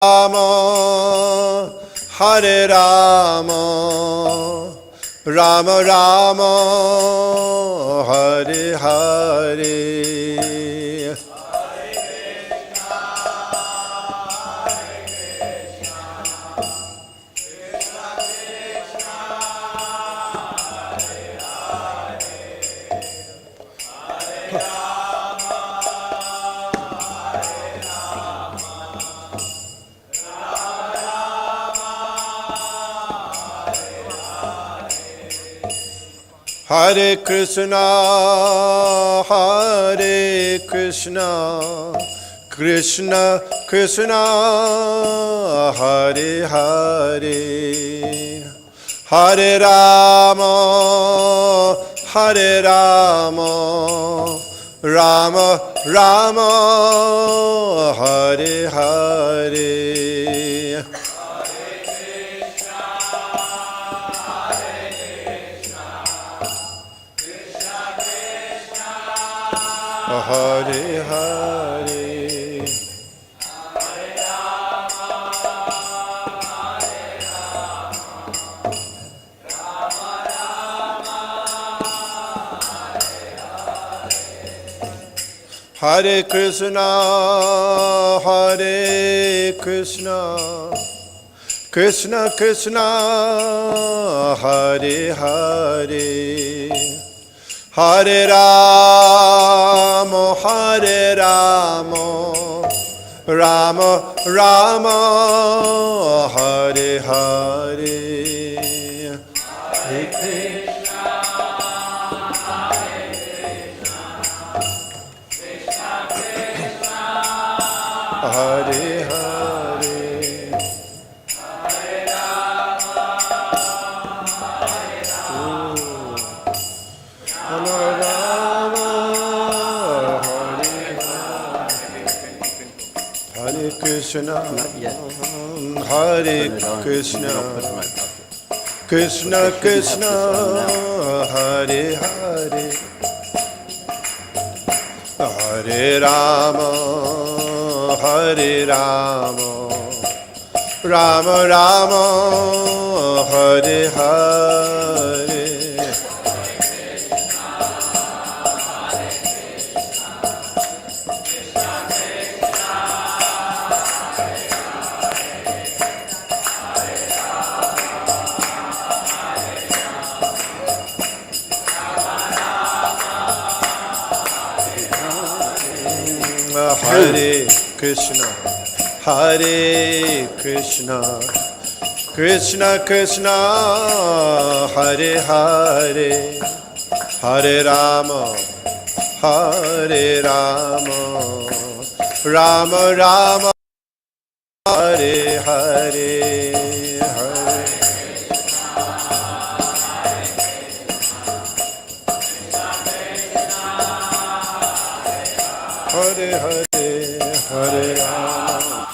Rama, Hare Rama, Rama Rama, Hare Hare. Hare Krishna, Hare Krishna, Krishna Krishna, Hare Hare, Hare Rama, Hare Rama, Rama Rama, Hare Hare. Hare Hare, Hare Rama, Hare Rama, Rama Rama, Hare Hare. Hare Krishna, Hare Krishna, Krishna Krishna, Hare Hare, Hare Rama, Hare Rama, Rama Rama, Hare Hare. Hare Krishna, Hare Krishna, Krishna Krishna, Hare Hare, Hare Rama, Hare Rama, Hare Krishna, Hare Krishna, Krishna Krishna, Hare Hare, Hare Rama, Hare Rama, Rama Rama, Hare Hare. Hare Krishna, Hare Krishna, Krishna Krishna, Hare Hare, Hare Rama, Hare Rama, Rama Rama, Hare Hare, Hare. Hare Hare, Hare Rama.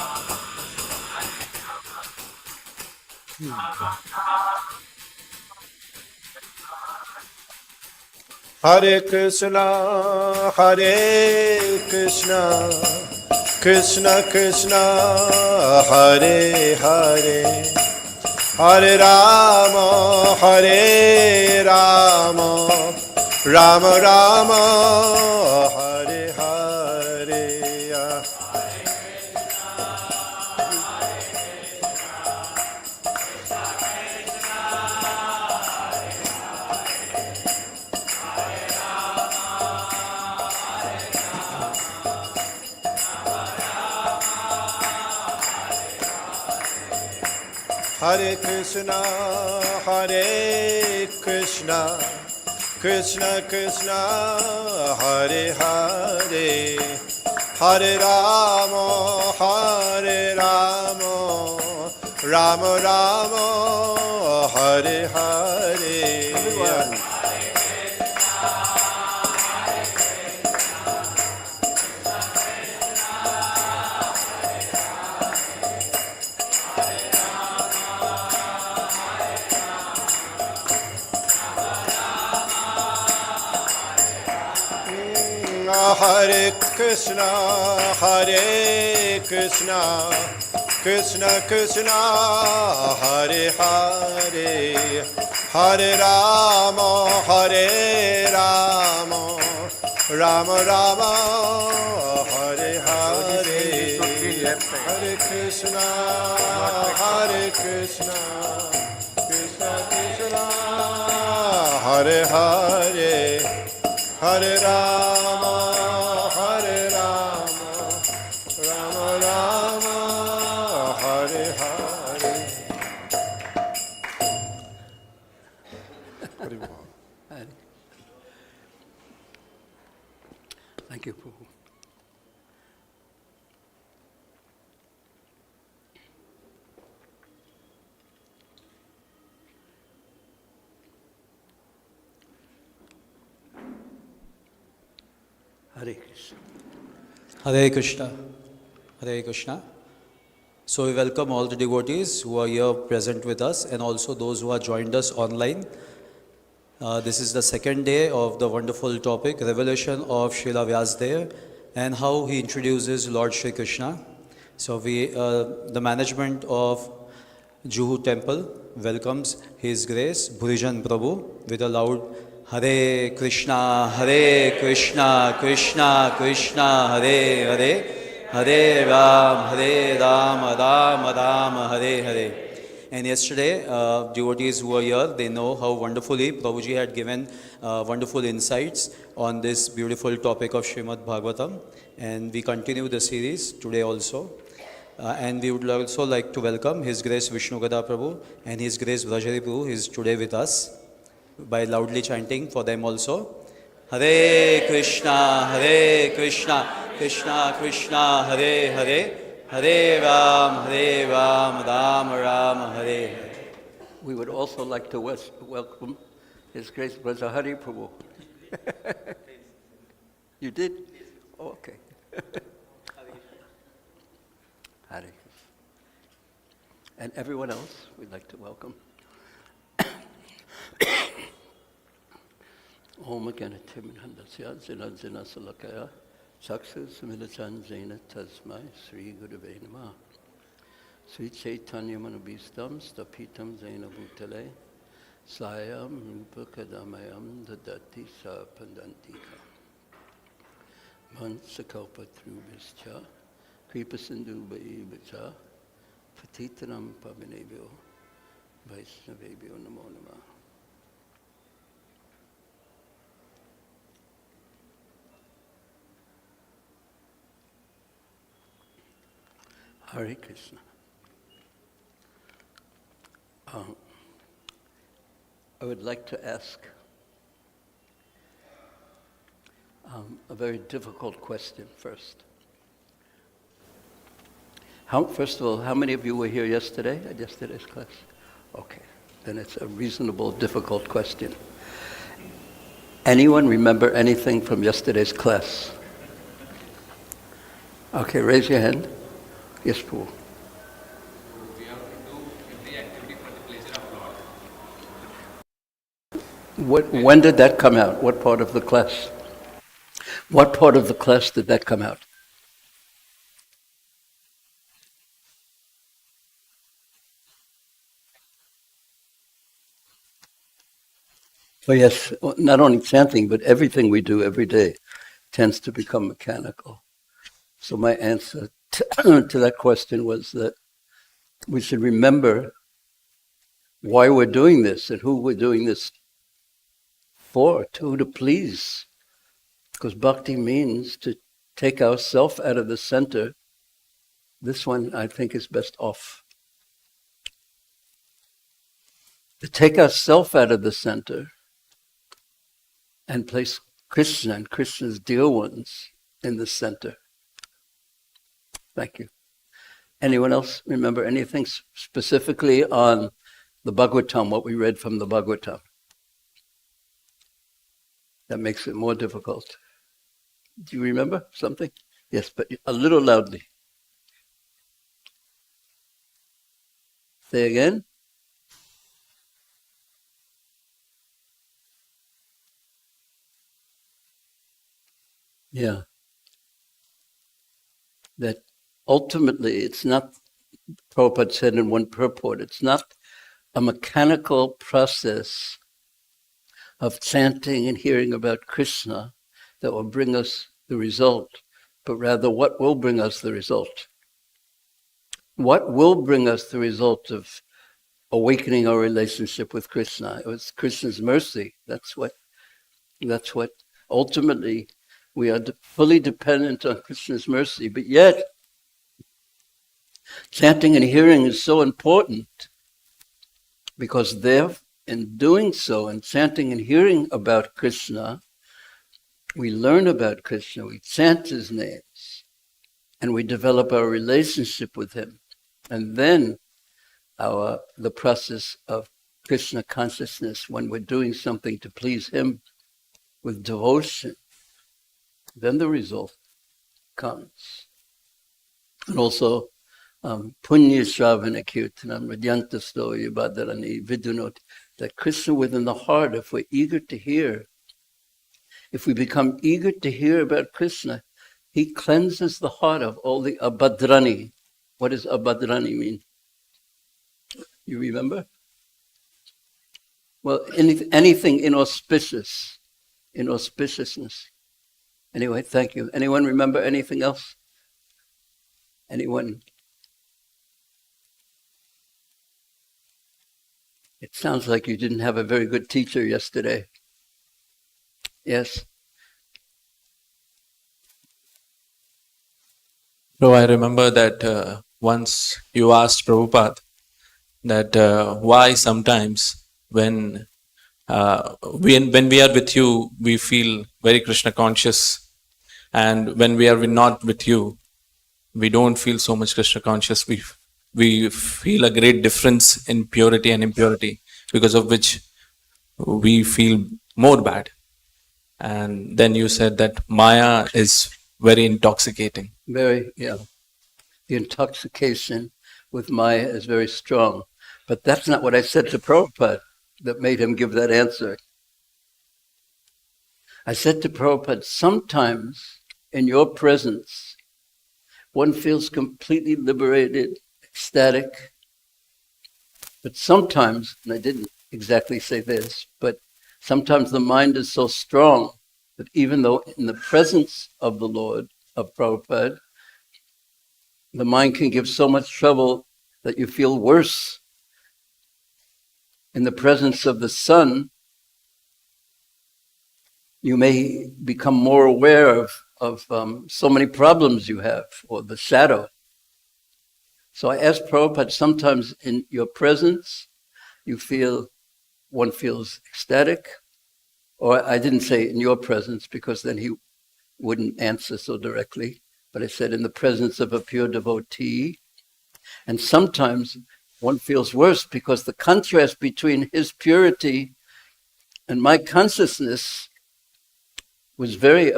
Hare Krishna, Hare Krishna, Krishna Krishna, Hare Hare, Hare Rama, Hare Rama, Rama Rama, Hare Hare. Hare Krishna, Hare Krishna, Krishna Krishna, Hare Hare, Hare Rama, Hare Rama, Rama Rama, Hare Hare. Hare Krishna, Hare Krishna, Krishna Krishna Hare Hare Hare Rama Hare Rama Rama Rama Hare Hare Hare Krishna Krishna Krishna Hare Hare Hare Rama Rama Rama Hare Hare. Thank you, Prabhu. Hare Krishna. Hare Krishna. Hare Krishna. So we welcome all the devotees who are here present with us and also those who have joined us online. This is the second day of the wonderful topic, Revelation of Srila Vyasa Deva and how he introduces Lord Shri Krishna. So the management of Juhu Temple welcomes His Grace Bhurijan Prabhu with a loud Hare Krishna, Krishna Krishna, Hare Hare, Hare Ram, Ram Ram, Hare Hare. And yesterday, devotees who were here, they know how wonderfully Prabhuji had given wonderful insights on this beautiful topic of Srimad Bhagavatam. And we continue the series today also. And we would also like to welcome His Grace Vishnu Gada Prabhu and His Grace Vrajari Prabhu, who is today with us, by loudly chanting for them also. Hare Krishna, Krishna Krishna, Hare Hare, Hare Ram, Ram Ram, Hare Hare. We would also like to welcome His Grace Vrajari Prabhu. You did? Oh, okay. Hare Krishna. And everyone else we'd like to welcome. Om Ganatimanandasya Zinazina Salakaya Saksu Sumilachan Zaina Tasmai Sri Gurave Namah Sri Chaitanya Manabhistam Stapitam Zaina Bhutale Sayam Rupakadamayam Dadati Sapandantika Mansakalpa Trubhischa Kripasindu Baibacha Patitanam Pavinebhyo Vaisnavebhyo Namo Namah. Hare Krishna. I would like to ask a very difficult question first. First of all, how many of you were here yesterday at yesterday's class? Okay, then it's a reasonable, difficult question. Anyone remember anything from yesterday's class? Okay, raise your hand. Yes, Paul. We have to do every activity for the pleasure of Lord. When did that come out? What part of the class? What part of the class did that come out? Oh yes, not only chanting, but everything we do every day tends to become mechanical. So my answer to that question was that we should remember why we're doing this and who we're doing this for, to please. Because bhakti means to take ourself out of the center. This one, I think, is best off. To take ourself out of the center and place Krishna and Krishna's dear ones in the center. Thank you. Anyone else remember anything specifically on the Bhagavatam, what we read from the Bhagavatam? That makes it more difficult. Do you remember something? Yes, but a little loudly. Say again. Yeah. That ultimately it's not Prabhupada said in one purport, it's not a mechanical process of chanting and hearing about Krishna that will bring us the result, but rather what will bring us the result. What will bring us the result of awakening our relationship with Krishna? It was Krishna's mercy. That's what ultimately we are fully dependent on Krishna's mercy. But yet, chanting and hearing is so important because there, in doing so, in chanting and hearing about Krishna, we learn about Krishna, we chant his names, and we develop our relationship with him. And then the process of Krishna consciousness, when we're doing something to please him with devotion, then the result comes. And also, Punya Shravana Kirtanam Radyanta Stoya Badarani Vidunot, that Krishna within the heart, if we're eager to hear, if we become eager to hear about Krishna, he cleanses the heart of all the abhadrani. What does abhadrani mean? You remember? Well, anything inauspicious, inauspiciousness. Anyway, thank you. Anyone remember anything else? Anyone? It sounds like you didn't have a very good teacher yesterday. Yes? No, I remember that once you asked Prabhupada that why sometimes when we are with you, we feel very Krishna conscious, and when we are not with you, we don't feel so much Krishna conscious. We feel a great difference in purity and impurity, because of which we feel more bad. And then you said that Maya is very intoxicating. Very, yeah. The intoxication with Maya is very strong. But that's not what I said to Prabhupada that made him give that answer. I said to Prabhupada, sometimes in your presence, one feels completely liberated, ecstatic. But sometimes, and I didn't exactly say this, but sometimes the mind is so strong that even though in the presence of the Lord, of Prabhupada, the mind can give so much trouble that you feel worse. In the presence of the sun, you may become more aware of so many problems you have, or the shadow. So I asked Prabhupada, sometimes in your presence, one feels ecstatic, or I didn't say in your presence because then he wouldn't answer so directly, but I said in the presence of a pure devotee. And sometimes one feels worse because the contrast between his purity and my consciousness was very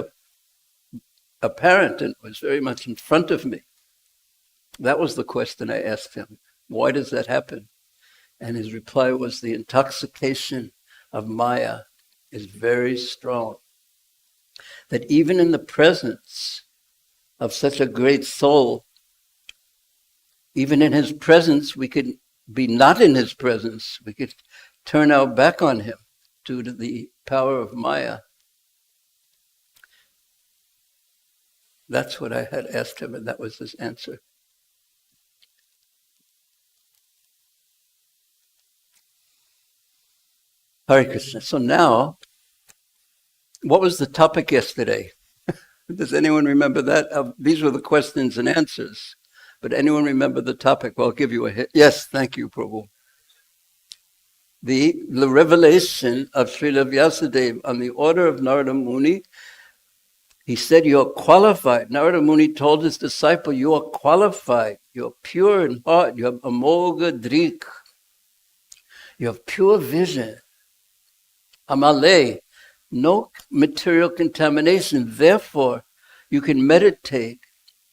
apparent and was very much in front of me. That was the question I asked him. Why does that happen? And his reply was, the intoxication of Maya is very strong. That even in the presence of such a great soul, even in his presence, we could be not in his presence. We could turn our back on him due to the power of Maya. That's what I had asked him, and that was his answer. Hare Krishna. So now, what was the topic yesterday? Does anyone remember that? These were the questions and answers. But anyone remember the topic? Well, I'll give you a hit. Yes, thank you, Prabhu. The revelation of Srila Vyasa Deva on the order of Narada Muni. He said, you're qualified. Narada Muni told his disciple, you are qualified. You're pure in heart. You have amolga drik. You have pure vision. Amale. No material contamination. Therefore, you can meditate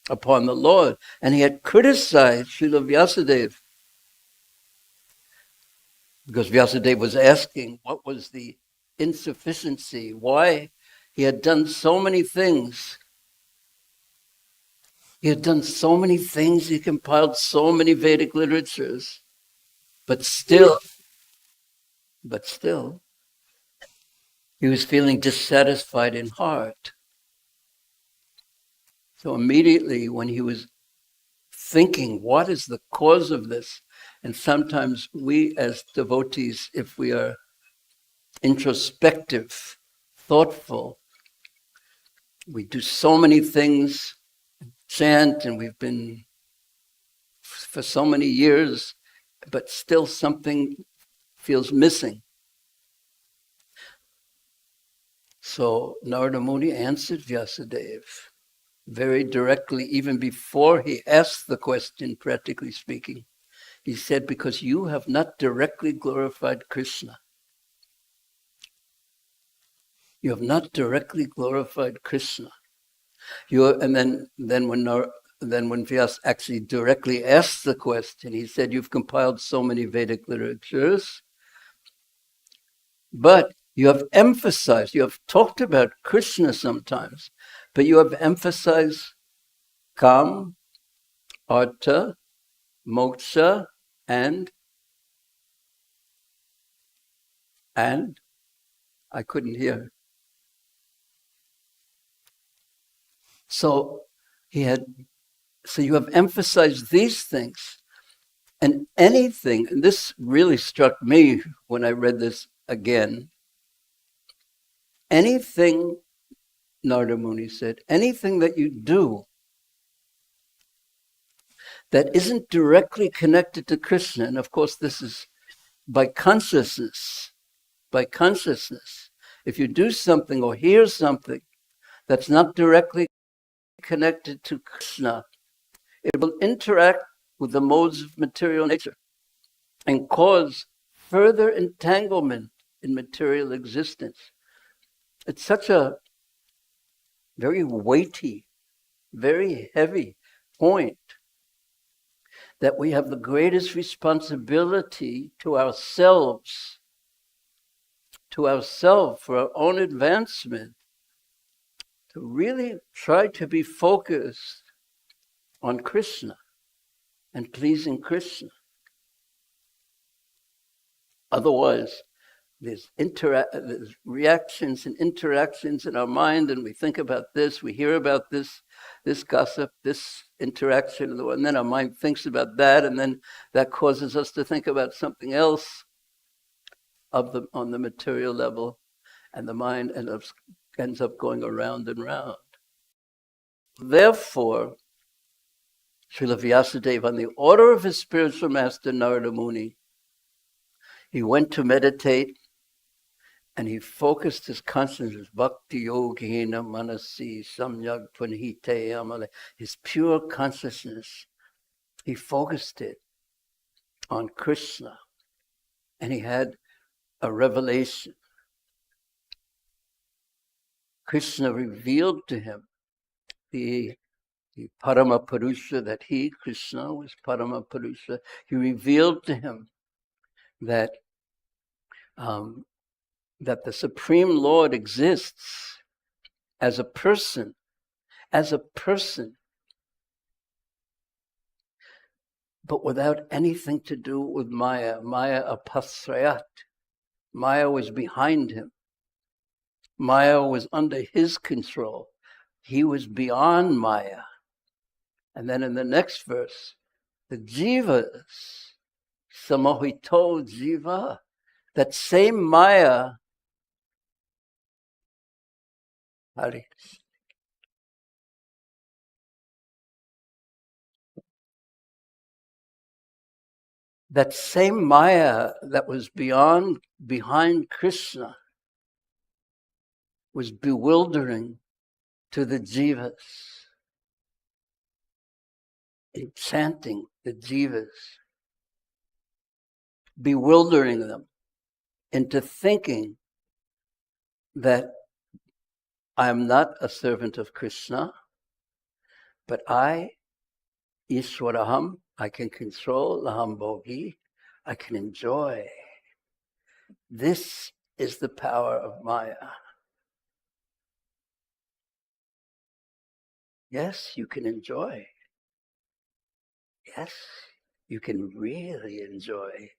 upon the Lord. And he had criticized Srila Vyasa Deva because Vyasa Deva was asking what was the insufficiency, why he had done so many things. He had done so many things, he compiled so many Vedic literatures, but still, he was feeling dissatisfied in heart. So immediately when he was thinking, what is the cause of this? And sometimes we as devotees, if we are introspective, thoughtful, we do so many things, chant, and we've been for so many years, but still something feels missing. So Narada Muni answered Vyasadeva very directly, even before he asked the question, practically speaking. He said, because you have not directly glorified Krishna. You have not directly glorified Krishna. And then when Vyasa actually directly asked the question, he said, you've compiled so many Vedic literatures, but you have emphasized, you have talked about Krishna sometimes, but you have emphasized Kam, Artha, Moksha, and I couldn't hear. So you have emphasized these things, and anything, and this really struck me when I read this again, anything, Narada Muni said, anything that you do that isn't directly connected to Krishna, and of course this is by consciousness, if you do something or hear something that's not directly connected to Krishna, it will interact with the modes of material nature and cause further entanglement in material existence. It's such a very weighty, very heavy point that we have the greatest responsibility to ourselves, for our own advancement, to really try to be focused on Krishna and pleasing Krishna. Otherwise, there's reactions and interactions in our mind, and we think about this, we hear about this gossip, this interaction, and then our mind thinks about that, and then that causes us to think about something else on the material level, and the mind ends up going around and round. Therefore, Srila Vyasa Deva, on the order of his spiritual master Narada Muni, he went to meditate and he focused his consciousness, Bhakti Yogena Manasi Samyak Punhite Amale, his pure consciousness. He focused it on Krishna, and he had a revelation. Krishna revealed to him the Parama Purusha, that Krishna was Parama Purusha. He revealed to him that the Supreme Lord exists as a person, but without anything to do with Maya. Maya apasrayat. Maya was behind him. Maya was under his control. He was beyond Maya. And then in the next verse, the jivas, samohito jiva, that same Maya, that same Maya that was behind Krishna was bewildering to the jivas, enchanting the jivas, bewildering them into thinking that I am not a servant of Krishna, but I, Ishwaraham, I can control, Laham Bhogi, I can enjoy. This is the power of Maya. Yes, you can enjoy. yes, you can really enjoy.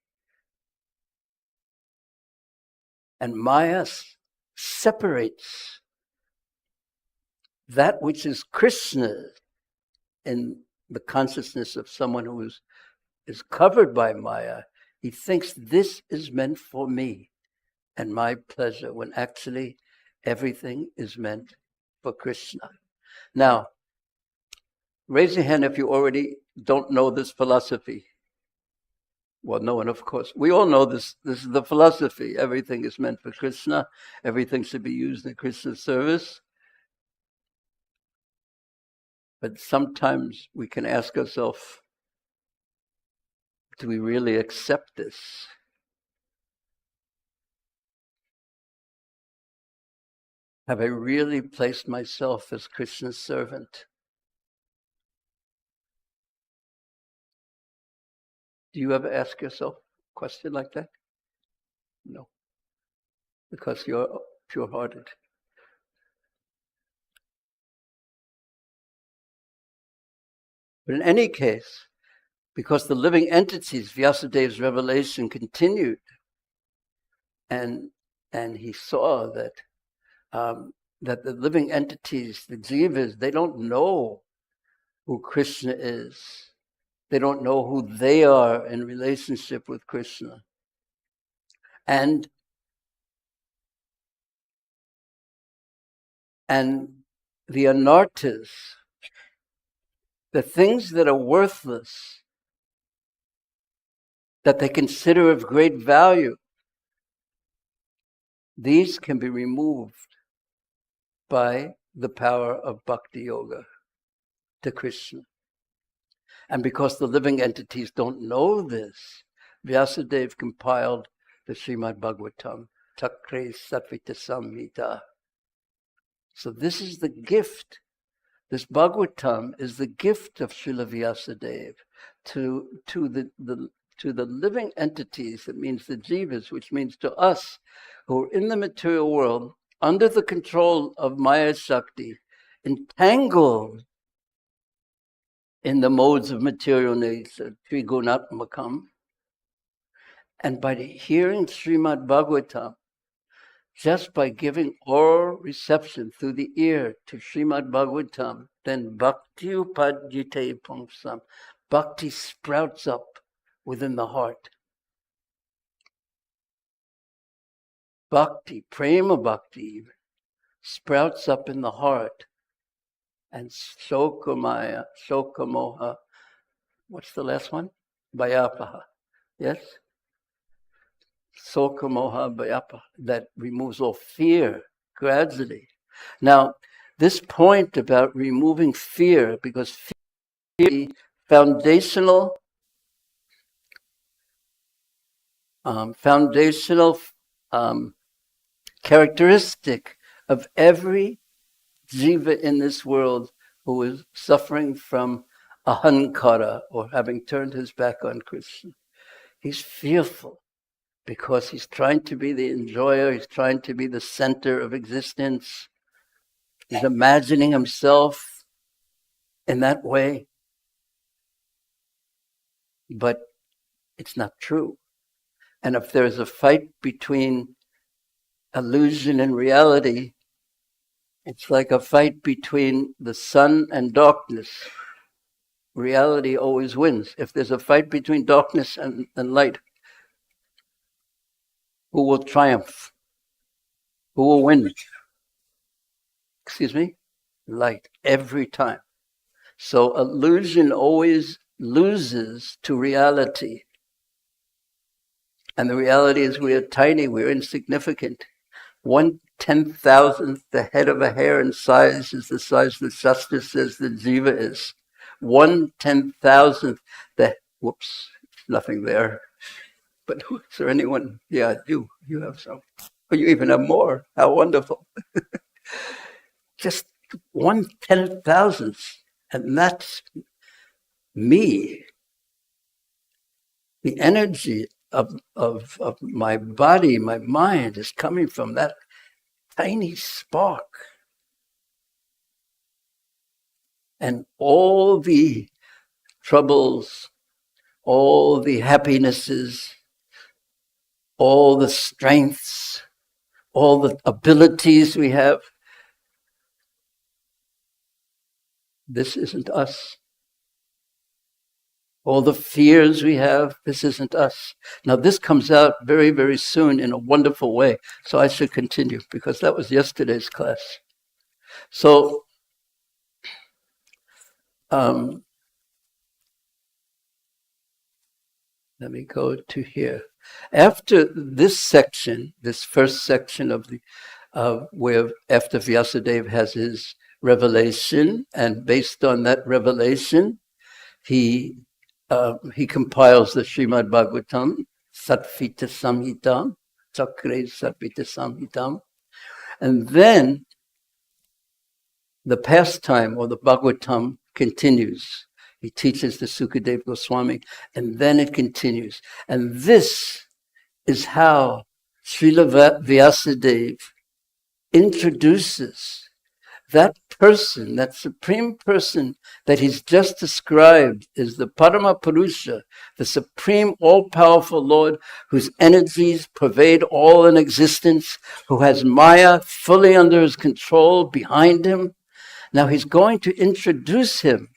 And Maya separates that which is Krishna in the consciousness of someone who is covered by Maya. He thinks this is meant for me and my pleasure, when actually everything is meant for Krishna. Now, raise your hand if you already don't know this philosophy. Well, no one, of course. We all know this. This is the philosophy. Everything is meant for Krishna. Everything should be used in Krishna's service. But sometimes we can ask ourselves, do we really accept this? Have I really placed myself as Krishna's servant? Do you ever ask yourself a question like that? No. Because you're pure-hearted. But in any case, because the living entities, Vyasadeva's revelation continued, and he saw that that the living entities, the jivas, they don't know who Krishna is. They don't know who they are in relationship with Krishna. And the anarthas, the things that are worthless, that they consider of great value, these can be removed by the power of bhakti yoga to Krishna. And because the living entities don't know this, Vyasadeva compiled the Srimad Bhagavatam, Chakre Satvita Samhita. So this is the gift. This Bhagavatam is the gift of Srila Vyasa Deva to the living entities. It means the jivas, which means to us who are in the material world, under the control of Maya Shakti, entangled in the modes of material nature, Trigunatmakam. And by hearing Srimad Bhagavatam, just by giving oral reception through the ear to Srimad Bhagavatam, then Bhakti Upadjite Pumsam, Bhakti sprouts up within the heart. Bhakti, Prema Bhakti, sprouts up in the heart. And Shokamaya, Shokamoha, what's the last one? Bhayapaha. Yes? Sokamoha Bhayapaha, that removes all fear gradually. Now, this point about removing fear, because fear is the foundational characteristic of every jiva in this world who is suffering from ahankara, or having turned his back on Krishna. He's fearful because he's trying to be the enjoyer, he's trying to be the center of existence. He's imagining himself in that way. But it's not true. And if there's a fight between illusion and reality, it's like a fight between the sun and darkness. Reality always wins. If there's a fight between darkness and light, who will triumph? Who will win? Excuse me? Light, every time. So illusion always loses to reality. And the reality is we are tiny, we're insignificant. 1/10,000th the head of a hair in size is the size the Shastra says the jiva is. 1/10,000th the, whoops, nothing there. But is there anyone? Yeah, you have some. Oh, you even have more. How wonderful. Just 1/10,000th. And that's me. The energy of my body, my mind is coming from that tiny spark. And all the troubles, all the happinesses, all the strengths, all the abilities we have. This isn't us. All the fears we have, this isn't us. Now this comes out very, very soon in a wonderful way. So I should continue because that was yesterday's class. So let me go to here. After this section, this first section of the where after Vyasadeva has his revelation, and based on that revelation, he compiles the Srimad Bhagavatam, Satvita Samhitam, Chakre Satvita Samhitam, and then the pastime or the Bhagavatam continues. He teaches the Sukadeva Goswami, and then it continues. And this is how Srila Vyasa Deva introduces that person, that supreme person that he's just described is the Parama Purusha, the supreme all-powerful Lord whose energies pervade all in existence, who has Maya fully under his control behind him. Now he's going to introduce him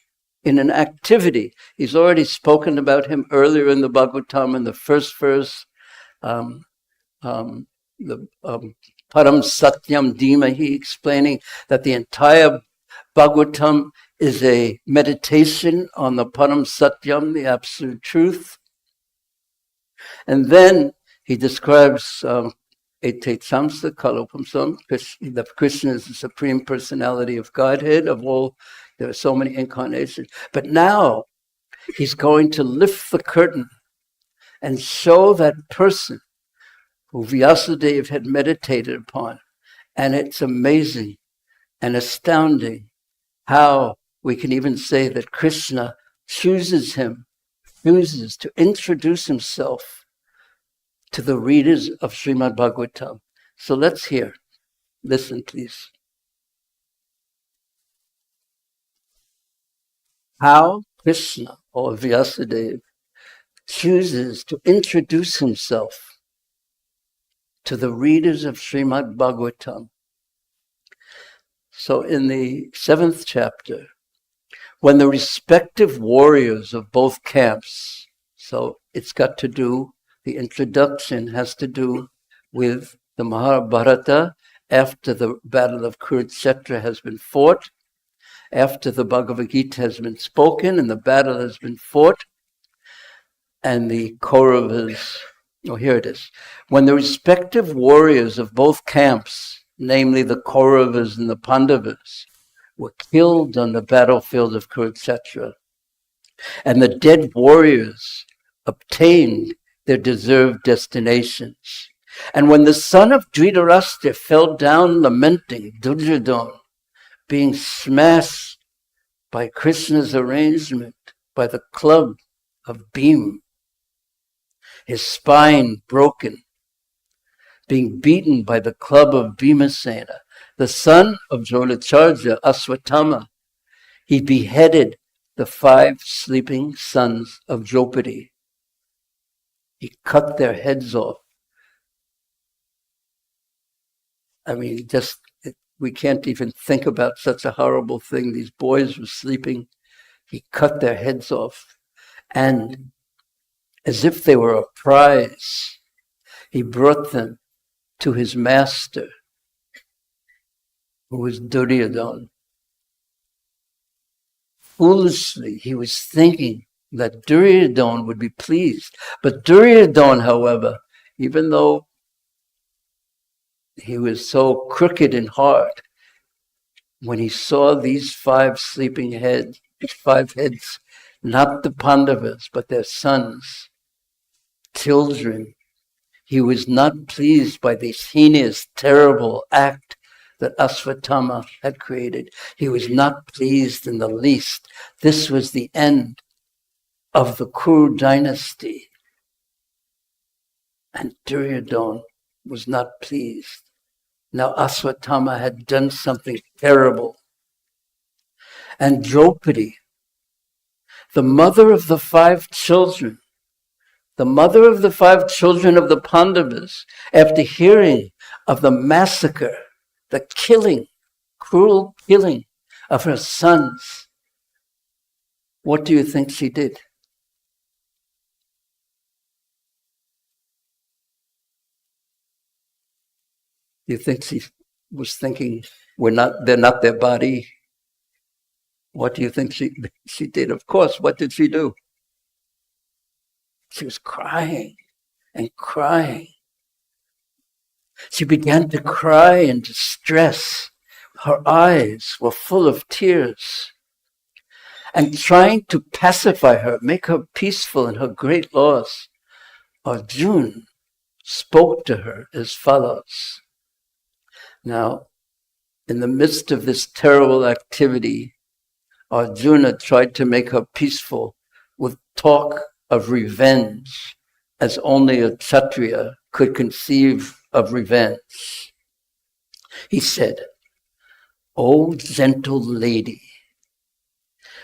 in an activity. He's already spoken about him earlier in the Bhagavatam in the first verse, Param Satyam Dhimahi, explaining that the entire Bhagavatam is a meditation on the Param Satyam, the absolute truth. And then he describes Ete Samsa Kalopamsam, that Krishna is the supreme personality of Godhead, of all, there are so many incarnations. But now he's going to lift the curtain and show that person who Vyasadeva had meditated upon. And it's amazing and astounding how we can even say that Krishna chooses to introduce himself to the readers of Srimad Bhagavatam. So let's hear. Listen, please. How Krishna, or Vyasadeva, chooses to introduce himself to the readers of Srimad Bhagavatam. So in the 7th chapter, when the respective warriors of both camps, so it's got to do, the introduction has to do with the Mahabharata after the battle of Kurukshetra has been fought, after the Bhagavad Gita has been spoken and the battle has been fought, and the Kauravas, here it is. When the respective warriors of both camps, namely the Kauravas and the Pandavas, were killed on the battlefield of Kurukshetra, and the dead warriors obtained their deserved destinations. And when the son of Dhritarashtra fell down lamenting, Duryodhana, being smashed by Krishna's arrangement, by the club of Bhima, his spine broken, being beaten by the club of Bhimasena, the son of Dronacharya, Aswatthama, he beheaded the 5 sleeping sons of Draupadi. He cut their heads off. I mean, we can't even think about such a horrible thing. These boys were sleeping. He cut their heads off. And as if they were a prize, he brought them to his master, who was Duryodhana. Foolishly, he was thinking that Duryodhana would be pleased. But Duryodhana, however, even though he was so crooked in heart, when he saw these 5 sleeping heads, 5 heads, not the Pandavas, but their sons, children, he was not pleased by this heinous, terrible act that Aswatthama had created. He was not pleased in the least. This was the end of the Kuru dynasty. And Duryodhana was not pleased. Now Aswatthama had done something terrible. And Draupadi the mother of the 5 children, the mother of the 5 children of the Pandavas, after hearing of the massacre, the killing, cruel killing of her sons, what do you think she did? Do you think she was thinking, they're not their body? What do you think she did? Of course, what did she do? She was crying and crying. She began to cry in distress. Her eyes were full of tears. And trying to pacify her, make her peaceful in her great loss, Arjuna spoke to her as follows. Now, in the midst of this terrible activity, Arjuna tried to make her peaceful with talk of revenge, as only a Kshatriya could conceive of revenge. He said, "O gentle lady,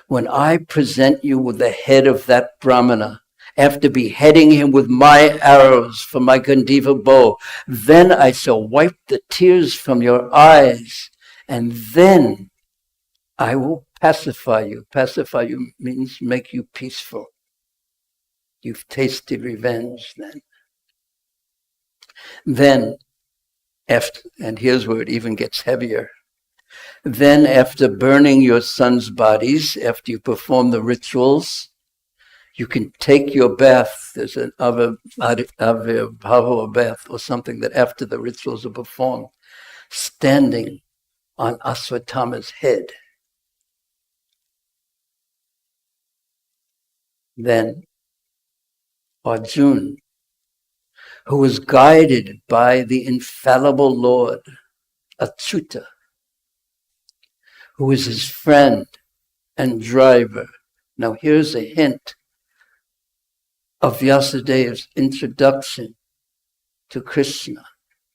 when I present you with the head of that Brahmana, after beheading him with my arrows from my Gandiva bow, then I shall wipe the tears from your eyes, and then I will pacify you." Pacify you means make you peaceful. You've tasted revenge then. Then, and here's where it even gets heavier. Then, after burning your sons' bodies, after you perform the rituals, you can take your bath. There's an avirbhava bath or something that after the rituals are performed, standing on Aswatthama's head. Then Arjuna, who was guided by the infallible Lord, Achyuta, who is his friend and driver. Now here's a hint of Vyasadeva's introduction to Krishna,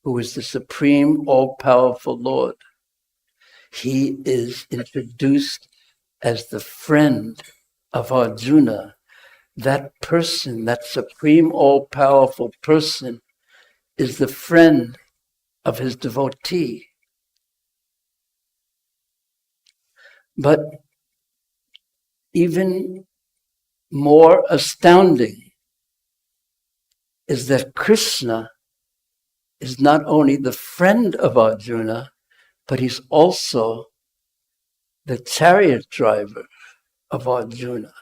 who is the supreme all-powerful Lord. He is introduced as the friend of Arjuna. That person, that supreme all-powerful person, is the friend of his devotee. But even more astounding is that Krishna is not only the friend of Arjuna, but he's also the chariot driver of Arjuna.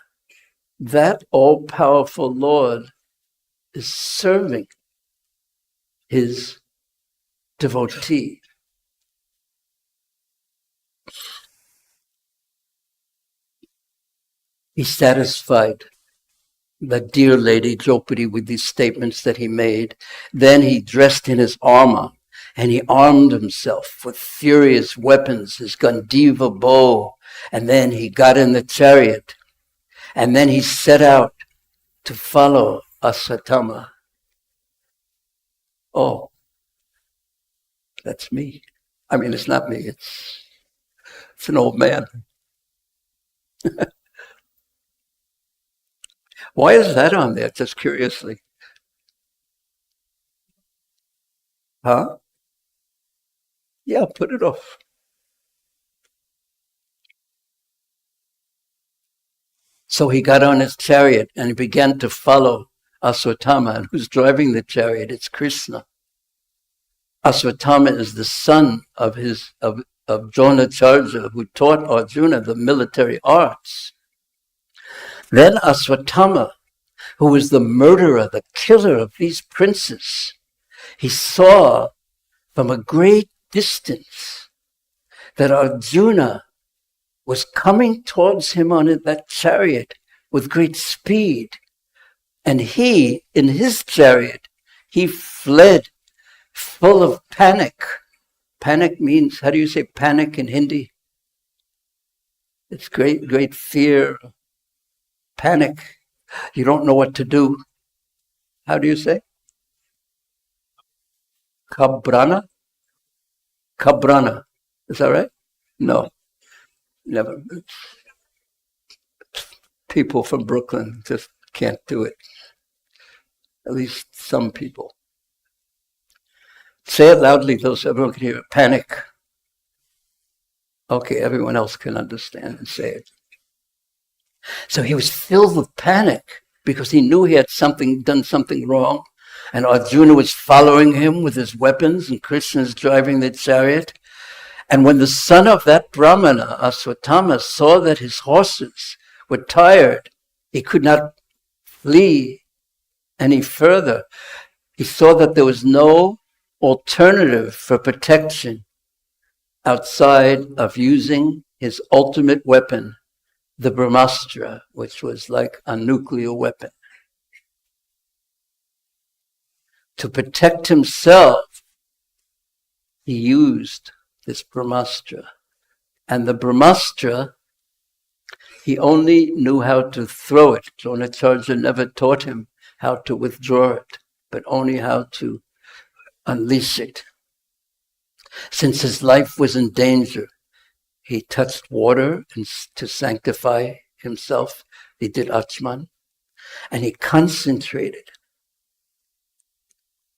That all-powerful Lord is serving his devotee. He satisfied the dear lady Draupadi with these statements that he made. Then he dressed in his armor and he armed himself with furious weapons, his Gandiva bow, and then he got in the chariot. And then he set out to follow Aswatthama. Oh, that's me. I mean, it's not me. It's an old man. Why is that on there? Just curiously. Huh? Yeah, put it off. So he got on his chariot and he began to follow Aswatthama. And who's driving the chariot? It's Krishna. Aswatthama is the son of Dronacharya, who taught Arjuna the military arts. Then Aswatthama, who was the murderer, the killer of these princes, he saw from a great distance that Arjuna was coming towards him on that chariot with great speed. And he, in his chariot, he fled full of panic. Panic means, how do you say panic in Hindi? It's great fear, panic. You don't know what to do. How do you say? Kabrana? Kabrana. Is that right? No. Never. people from Brooklyn just can't do it. At least some people. Say it loudly so everyone can hear it. Panic. Okay, everyone else can understand and say it. So he was filled with panic because he knew he had done something wrong. And Arjuna was following him with his weapons and Krishna is driving the chariot. And when the son of that Brahmana, Aswatthama, saw that his horses were tired, he could not flee any further. He saw that there was no alternative for protection outside of using his ultimate weapon, the Brahmastra, which was like a nuclear weapon. To protect himself, he used this Brahmastra. And the Brahmastra, he only knew how to throw it. Dronacharya never taught him how to withdraw it, but only how to unleash it. Since his life was in danger, he touched water to sanctify himself. He did Achman. And he concentrated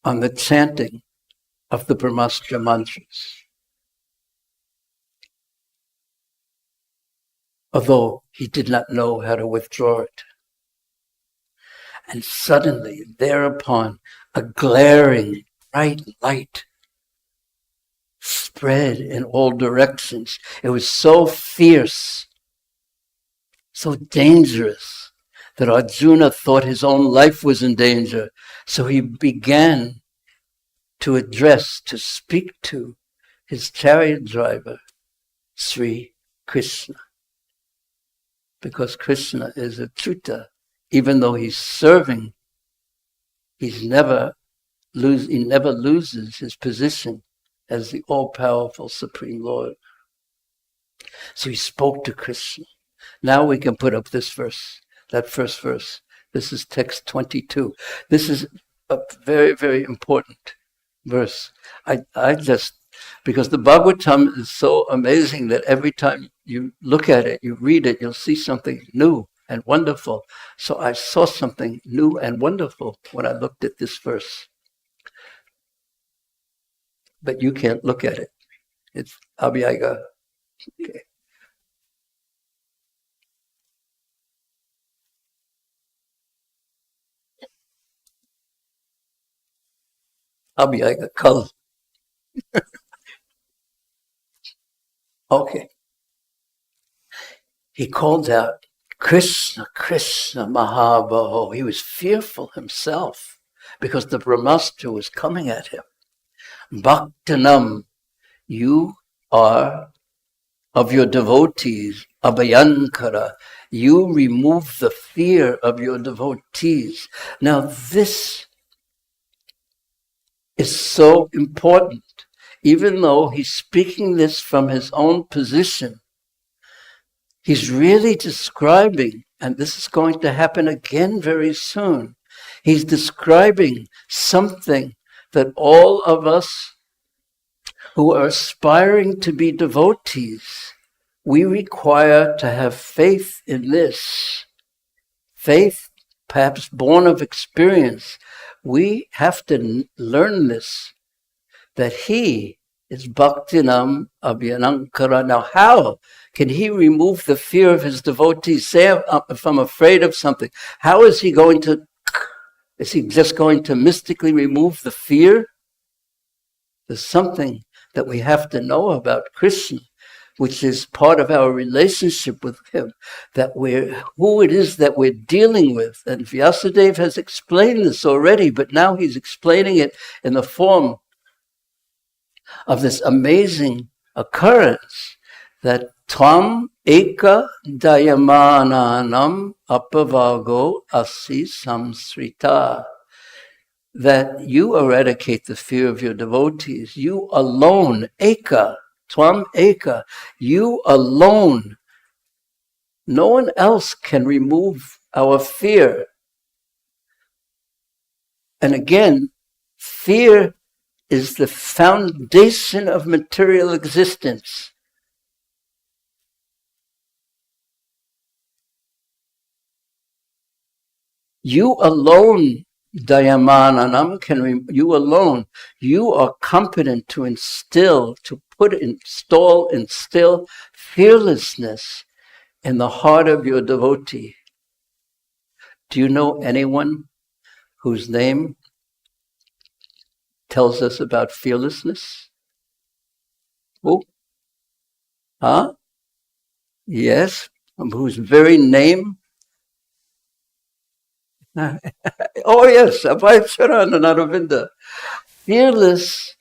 on the chanting of the Brahmastra mantras. Although he did not know how to withdraw it. And suddenly, thereupon, a glaring bright light spread in all directions. It was so fierce, so dangerous, that Arjuna thought his own life was in danger. So he began to speak to his chariot driver, Sri Krishna. Because Krishna is a Achyuta. Even though he's serving, he never loses his position as the all-powerful Supreme Lord. So he spoke to Krishna. Now we can put up this verse, that first verse. This is text 22. This is a very, very important verse. Because the Bhagavatam is so amazing that every time you look at it, you read it, you'll see something new and wonderful. So I saw something new and wonderful when I looked at this verse. But you can't look at it. It's Abhyaga. Okay. Abhyaga Kal. Okay. He called out, Krishna, Krishna, Mahabaho. He was fearful himself because the Brahmastra was coming at him. Bhaktanam, you are of your devotees, Abhayankara. You remove the fear of your devotees. Now this is so important. Even though he's speaking this from his own position, he's really describing, and this is going to happen again very soon, he's describing something that all of us who are aspiring to be devotees, we require to have faith in this. Faith, perhaps born of experience. We have to learn this, that he is Bhaktinam Abhyanankara. Now, how can he remove the fear of his devotees? Say, if I'm afraid of something, how is he going to, is he just going to mystically remove the fear? There's something that we have to know about Krishna, which is part of our relationship with him, that who it is that we're dealing with. And Vyasadeva has explained this already, but now he's explaining it in the form of this amazing occurrence that Tvam eka dayamananam apavago asi samsrita, that you eradicate the fear of your devotees. You alone, eka, Tvam eka, you alone. No one else can remove our fear. And again, fear is the foundation of material existence. You alone, Dayamananam, you alone, you are competent to instill fearlessness in the heart of your devotee. Do you know anyone whose name tells us about fearlessness? Who? Huh? Yes, whose very name? Oh yes, Abhayacharana Naravinda. Fearless,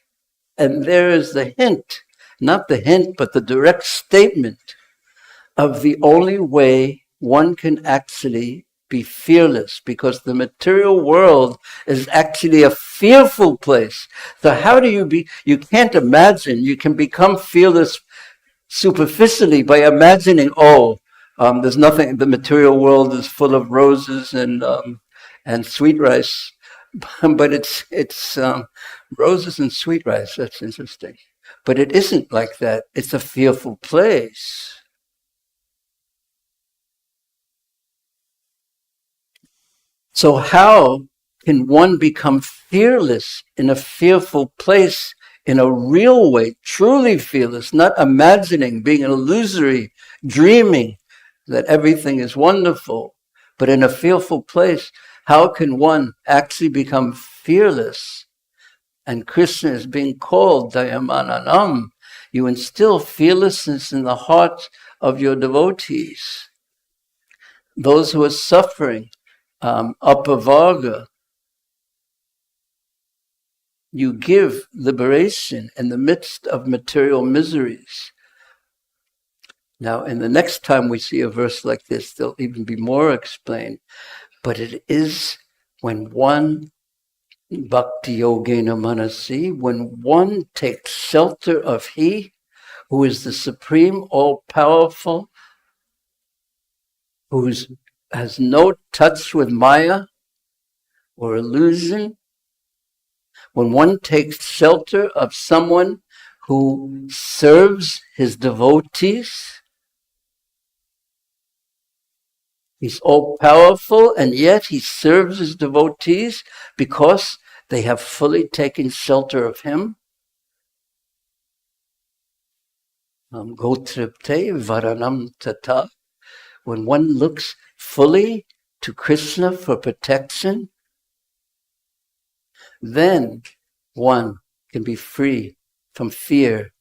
and there is the hint, not the hint, but the direct statement of the only way one can actually be fearless, because the material world is actually a fearful place. So how do you can't imagine, you can become fearless superficially by imagining, there's nothing, the material world is full of roses and sweet rice, but it's roses and sweet rice. That's interesting. But it isn't like that. It's a fearful place. So how can one become fearless in a fearful place in a real way, truly fearless, not imagining, being an illusory, dreaming that everything is wonderful, but in a fearful place? How can one actually become fearless? And Krishna is being called Dayamananam. You instill fearlessness in the hearts of your devotees, those who are suffering, apavarga. You give liberation in the midst of material miseries. Now, in the next time we see a verse like this, there'll even be more explained. But it is when one, bhakti yogena manasi, when one takes shelter of He, who is the supreme, all-powerful, who has no touch with Maya or illusion, when one takes shelter of someone who serves his devotees, he's all-powerful, and yet he serves his devotees because they have fully taken shelter of him. Gotripte varanam tata. When one looks fully to Krishna for protection, then one can be free from fear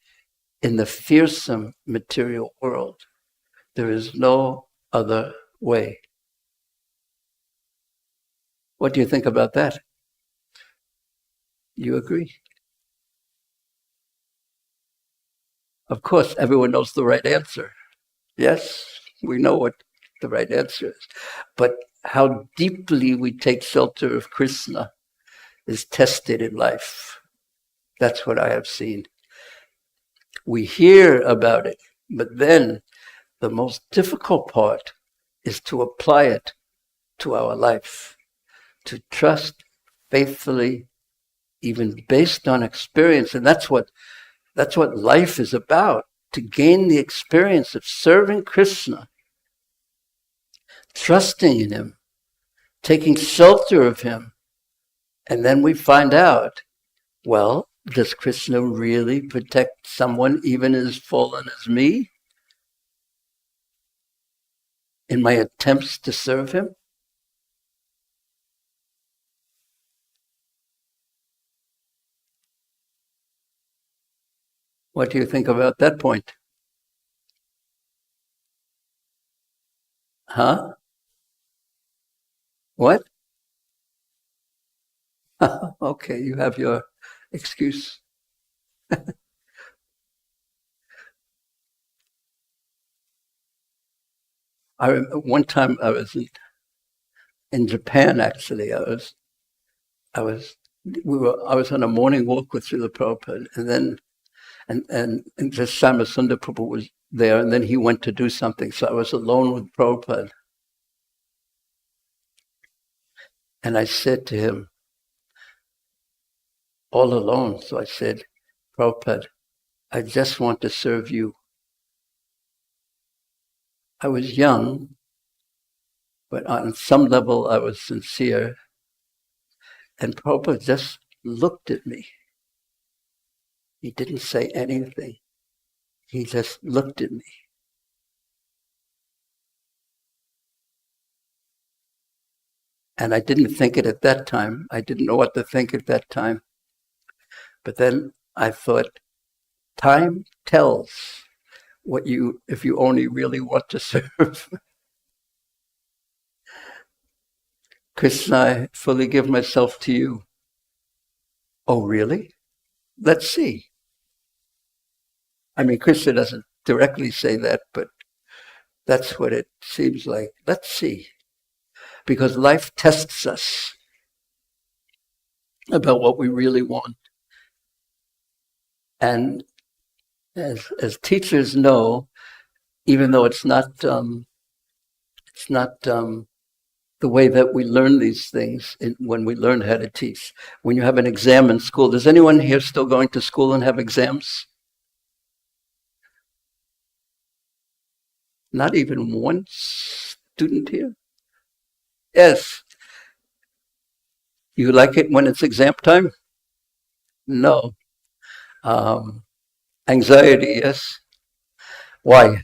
in the fearsome material world. There is no other way. What do you think about that? You agree? Of course, everyone knows the right answer. Yes, we know what the right answer is. But how deeply we take shelter of Krishna is tested in life. That's what I have seen. We hear about it, but then the most difficult part is to apply it to our life, to trust faithfully, even based on experience. And that's what life is about, to gain the experience of serving Krishna, trusting in Him, taking shelter of Him. And then we find out, well, does Krishna really protect someone even as fallen as me in my attempts to serve Him? What do you think about that point? Huh? What? Okay, you have your excuse. I remember one time I was in Japan. Actually, I was on a morning walk with Srila Prabhupada, and then and just Samasunda Prabhu was there, and then he went to do something, so I was alone with Prabhupada, and I said to him, all alone. So I said, Prabhupada, I just want to serve you. I was young, But on some level, I was sincere. And Prabhupada just looked at me. He didn't say anything. He just looked at me. And I didn't think it at that time. I didn't know what to think at that time. But then I thought, time tells if you only really want to serve. Krishna, I fully give myself to you. Oh, really? Let's see. I mean, Krishna doesn't directly say that, but that's what it seems like. Let's see. Because life tests us about what we really want. And as teachers know, even though it's not the way that we learn these things when we learn how to teach. When you have an exam in school, does anyone here still going to school and have exams? Not even one student here? Yes. You like it when it's exam time? No. Anxiety, yes. Why?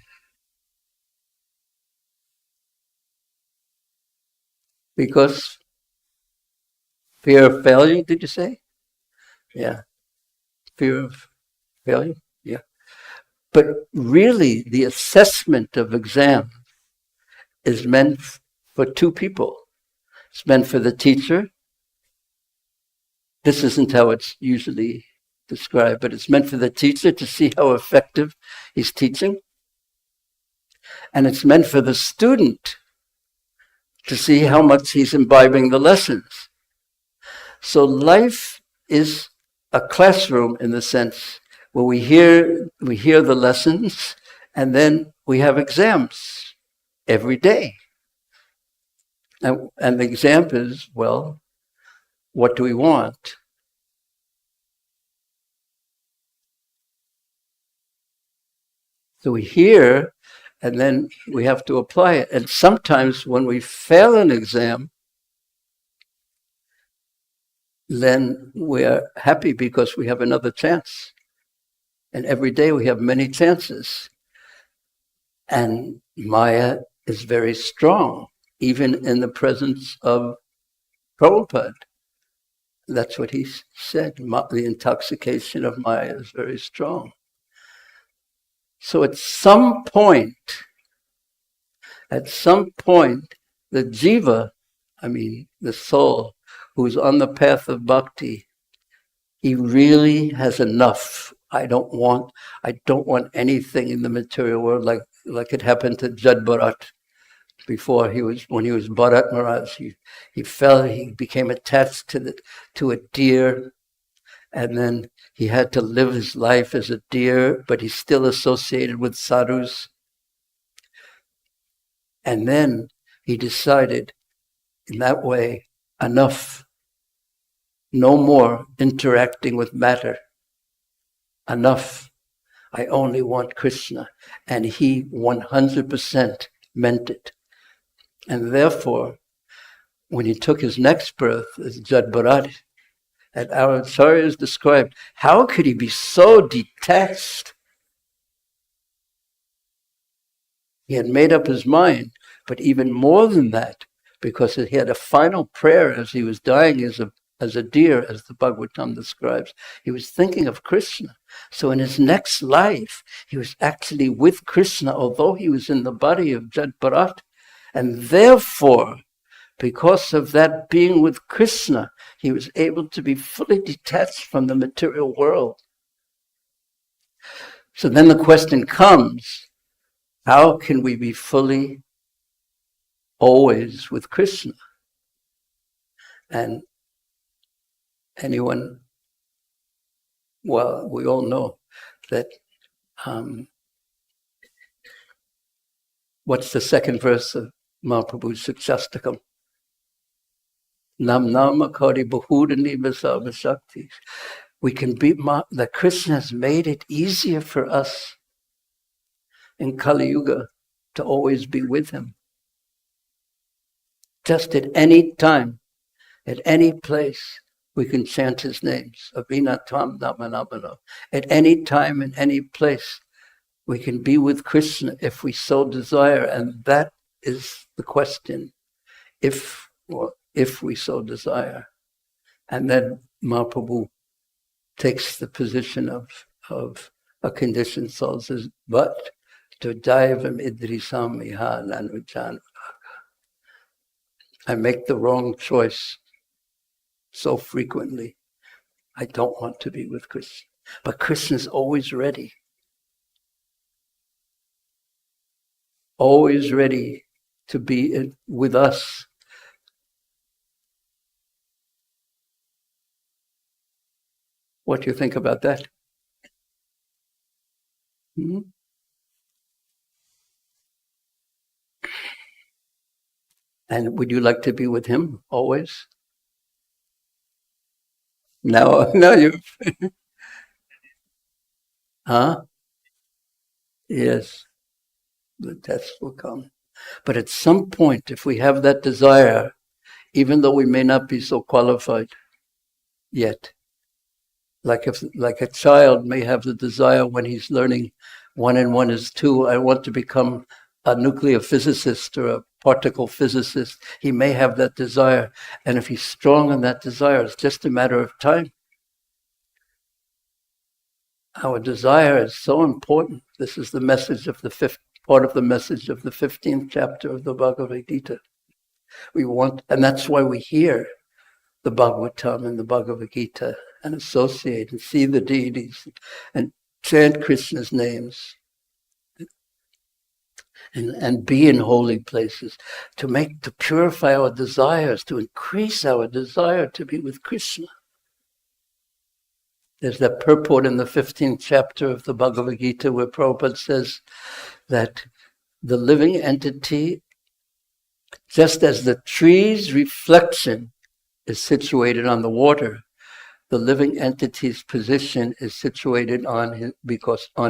Because fear of failure, did you say? Yeah. Fear of failure? Yeah. But really, the assessment of exam is meant for two people. It's meant for the teacher. This isn't how it's usually described, but it's meant for the teacher to see how effective he's teaching. And it's meant for the student to see how much he's imbibing the lessons. So life is a classroom in the sense where we hear the lessons, and then we have exams every day. And the exam is, well, what do we want? So we hear, and then we have to apply it. And sometimes when we fail an exam, then we are happy because we have another chance. And every day we have many chances. And Maya is very strong, even in the presence of Prabhupada. That's what he said. The intoxication of Maya is very strong. So at some point, the jiva, the soul, who's on the path of bhakti, he really has enough. I don't want anything in the material world like it happened to Jad Bharat before when he was Bharat Maharaj. He became attached to a deer, and then he had to live his life as a deer, but he's still associated with sadhus. And then he decided, in that way, enough. No more interacting with matter. Enough. I only want Krishna. And he 100% meant it. And therefore, when he took his next birth as Jad Bharat, and our acharyas described, how could he be so detached? He had made up his mind, but even more than that, because he had a final prayer as he was dying as a deer, as the Bhagavatam describes. He was thinking of Krishna. So in his next life, he was actually with Krishna, although he was in the body of Jad Bharat. And therefore, because of that being with Krishna, he was able to be fully detached from the material world. So then the question comes, how can we be fully always with Krishna? And anyone, well, we all know that, what's the second verse of Mahaprabhu's Shikshastakam? Nam nama kari bahudani vasava shakti. We can be, that Krishna has made it easier for us in Kali Yuga to always be with him. Krishna has made it easier for us in Kali Yuga to always be with him. Krishna has made it easier for us in Kali Yuga to always be with him. Krishna has made it easier for us in Kali Yuga to always be with him. Krishna has made it easier for us in Kali Yuga to always be with him. Just at any time, at any place, we can chant his names. Abhinatam Namanamano. At any time and any place, we can be with Krishna if we so desire. And that is the question. If we so desire. And then Mahaprabhu takes the position of a conditioned soul, says, but to daivam idrisam iha nanujan. I make the wrong choice so frequently. I don't want to be with Krishna. But Krishna is always ready. Always ready to be with us. What do you think about that? Hmm? And would you like to be with him always? No, you. Huh? Yes, the test will come. But at some point, if we have that desire, even though we may not be so qualified yet, like a child may have the desire when he's learning 1 and 1 is 2, I want to become a nuclear physicist or a particle physicist. He may have that desire. And if he's strong in that desire, it's just a matter of time. Our desire is so important. This is the message of part of the message of the 15th chapter of the Bhagavad Gita. And that's why we hear the Bhagavatam and the Bhagavad Gita and associate and see the deities and chant Krishna's names and be in holy places to purify our desires, to increase our desire to be with Krishna. There's that purport in the 15th chapter of the Bhagavad Gita where Prabhupada says that the living entity, just as the tree's reflection is situated on the water, the living entity's position is situated on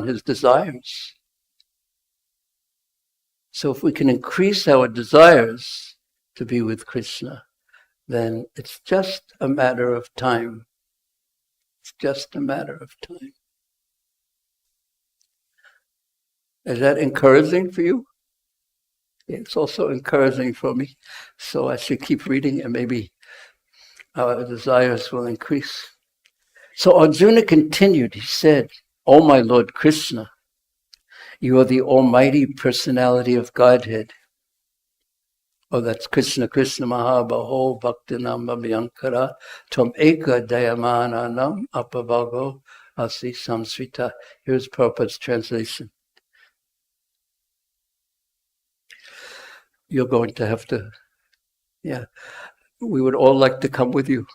his desires. So if we can increase our desires to be with Krishna, then it's just a matter of time. It's just a matter of time. Is that encouraging for you? It's also encouraging for me. So I should keep reading and maybe our desires will increase. So Arjuna continued. He said, "O my Lord Krishna, you are the almighty personality of Godhead." Oh, that's Krishna, Krishna Mahabaho Bhaktinam Abhyankara Tom Eka Dayamananam Apavago Asi Samsrita. Here's Prabhupada's translation. You're going to have to, we would all like to come with you.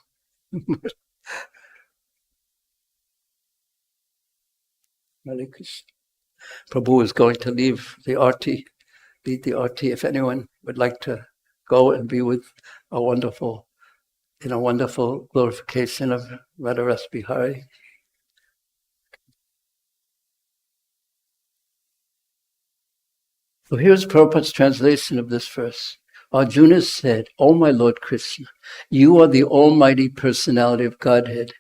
Hare Krishna. Prabhu is going to lead the RT. If anyone would like to go and be with a wonderful glorification of Radharas Bihari. So here's Prabhupada's translation of this verse. Arjuna said, "O my Lord Krishna, you are the almighty personality of Godhead.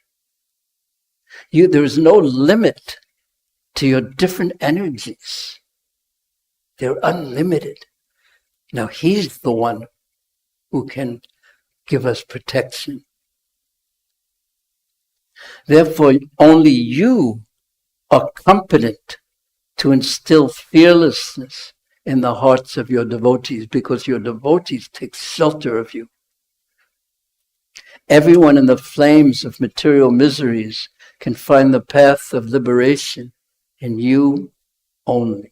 There is no limit to your different energies. They're unlimited. Now he's the one who can give us protection. Therefore, only you are competent to instill fearlessness in the hearts of your devotees, because your devotees take shelter of you. Everyone in the flames of material miseries can find the path of liberation in you only."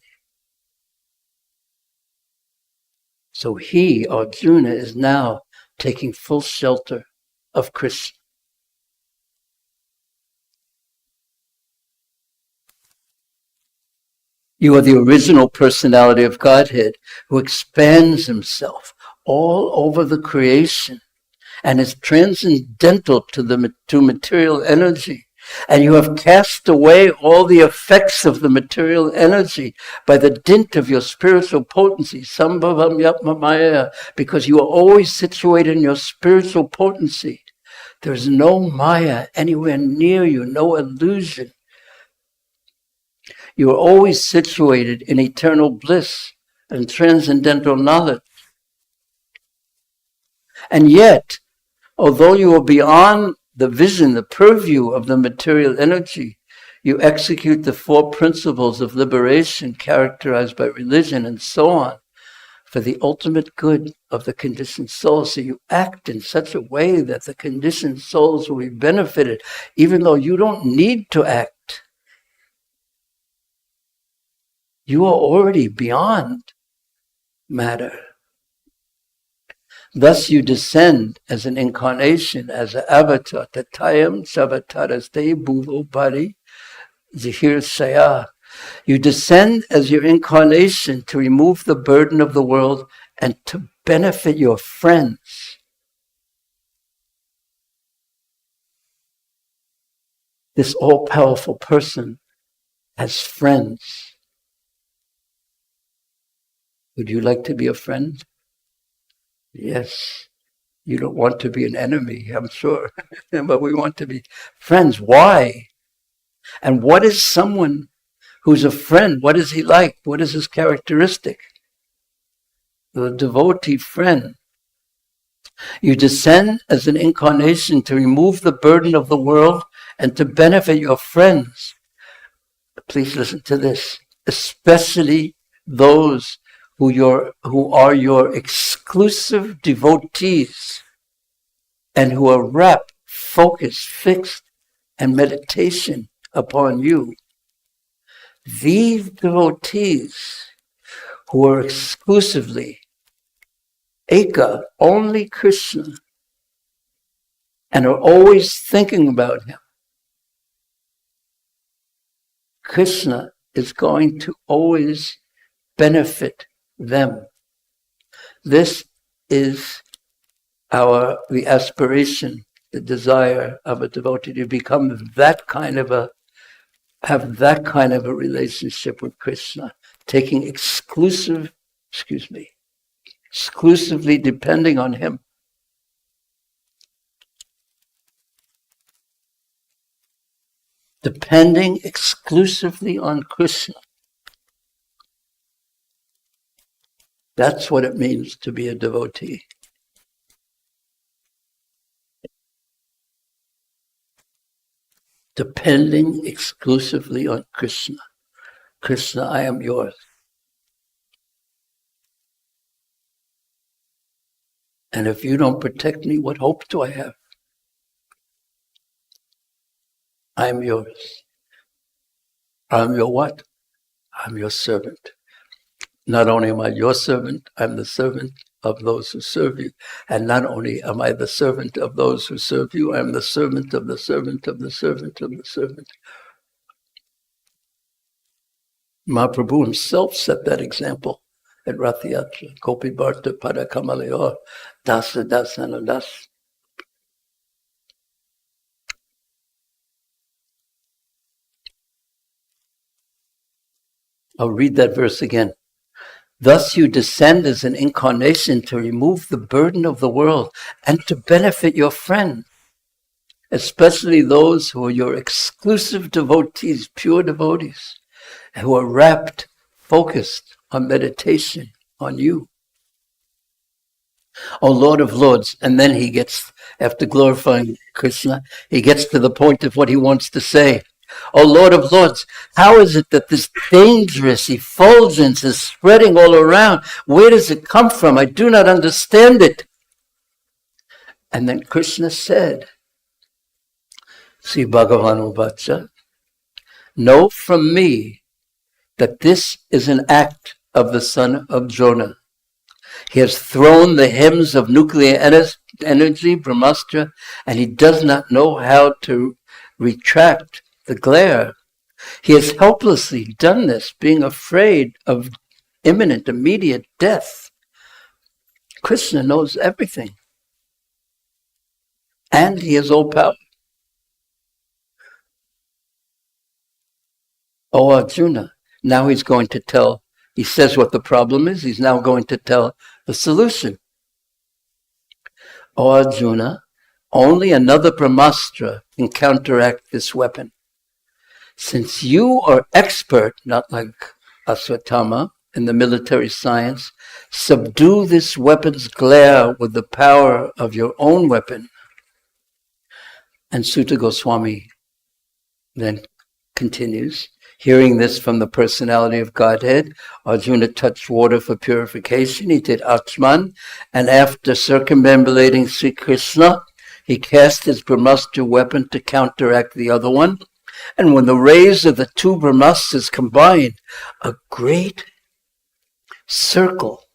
So he, Arjuna, is now taking full shelter of Krishna. You are the original personality of Godhead who expands himself all over the creation and is transcendental to material energy And you have cast away all the effects of the material energy by the dint of your spiritual potency, sambhavam yapmamaya, because you are always situated in your spiritual potency. There's no maya anywhere near you, no illusion. You are always situated in eternal bliss and transcendental knowledge. And yet, although you are beyond the vision, the purview of the material energy, you execute the four principles of liberation characterized by religion and so on for the ultimate good of the conditioned souls. So you act in such a way that the conditioned souls will be benefited, even though you don't need to act. You are already beyond matter. Thus you descend as an incarnation, as an avatar. Tatayam savataraste bhuvo pari zihir saya. You descend as your incarnation to remove the burden of the world and to benefit your friends. This all-powerful person has friends. Would you like to be a friend? Yes. You don't want to be an enemy, I'm sure. But we want to be friends. Why? And what is someone who's a friend? What is he like? What is his characteristic? The devotee friend. You descend as an incarnation to remove the burden of the world and to benefit your friends. Please listen to this. Especially those who are your exclusive devotees and who are rapt, focused, fixed, and meditation upon you. These devotees who are exclusively Eka, only Krishna, and are always thinking about him, Krishna is going to always benefit them. This is the aspiration, the desire of a devotee to become have that kind of a relationship with Krishna, taking exclusively depending on him. Depending exclusively on Krishna. That's what it means to be a devotee. Depending exclusively on Krishna. Krishna, I am yours. And if you don't protect me, what hope do I have? I am yours. I'm your what? I'm your servant. Not only am I your servant, I'm the servant of those who serve you. And not only am I the servant of those who serve you, I'm the servant of the servant of the servant of the servant. Mahaprabhu himself set that example at Rath Yatra. Gopi Bharta Pada Kamalayor, Dasa Dasana Das. I'll read that verse again. Thus you descend as an incarnation to remove the burden of the world and to benefit your friends, especially those who are your exclusive devotees, pure devotees, who are rapt, focused on meditation on you. O Lord of Lords, and then he gets, after glorifying Krishna, he gets to the point of what he wants to say. O Lord of Lords, how is it that this dangerous effulgence is spreading all around? Where does it come from? I do not understand it. And then Krishna said, Sri Bhagavan Uvacha, know from me that this is an act of the son of Jonah. He has thrown the hems of nuclear energy, Brahmastra, and he does not know how to retract the glare. He has helplessly done this, being afraid of imminent, immediate death. Krishna knows everything. And he has all power. Oh, Arjuna, now he's going to tell, he says what the problem is, he's now going to tell the solution. Oh, Arjuna, only another Brahmastra can counteract this weapon. Since you are expert, not like Aswatthama in the military science, subdue this weapon's glare with the power of your own weapon. And Sutta Goswami then continues, hearing this from the personality of Godhead, Arjuna touched water for purification. He did Achman, and after circumambulating Sri Krishna, he cast his Brahmastra weapon to counteract the other one. And when the rays of the two Brahmastras combined, a great circle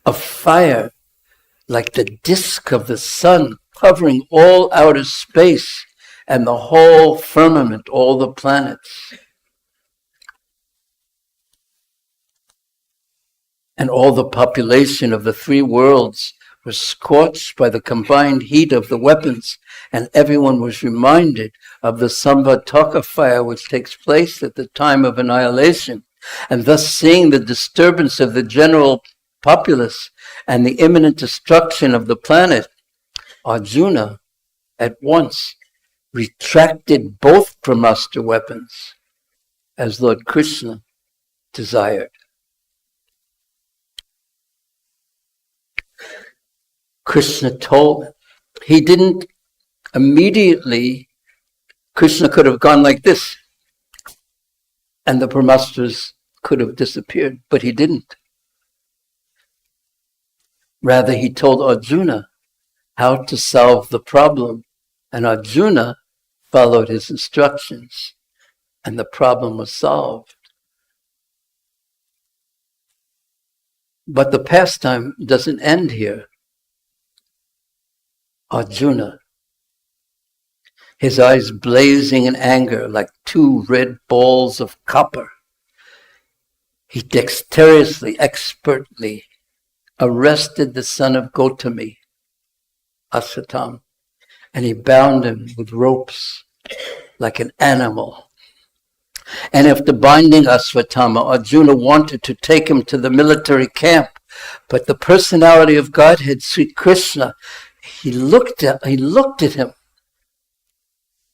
of fire, like the disk of the sun, covering all outer space and the whole firmament, all the planets. And all the population of the three worlds was scorched by the combined heat of the weapons, and everyone was reminded of the Samvataka fire which takes place at the time of annihilation. And thus, seeing the disturbance of the general populace and the imminent destruction of the planet, Arjuna at once retracted both Brahmastra weapons as Lord Krishna desired. Krishna told him. He didn't immediately, Krishna could have gone like this and the Brahmastras could have disappeared, but he didn't. Rather, he told Arjuna how to solve the problem, and Arjuna followed his instructions, and the problem was solved. But the pastime doesn't end here. Arjuna, his eyes blazing in anger like two red balls of copper, he dexterously, expertly arrested the son of Gautami, Aswatham, and he bound him with ropes like an animal. And after binding Aswathama, Arjuna wanted to take him to the military camp, but the personality of Godhead, Sri Krishna, he looked at him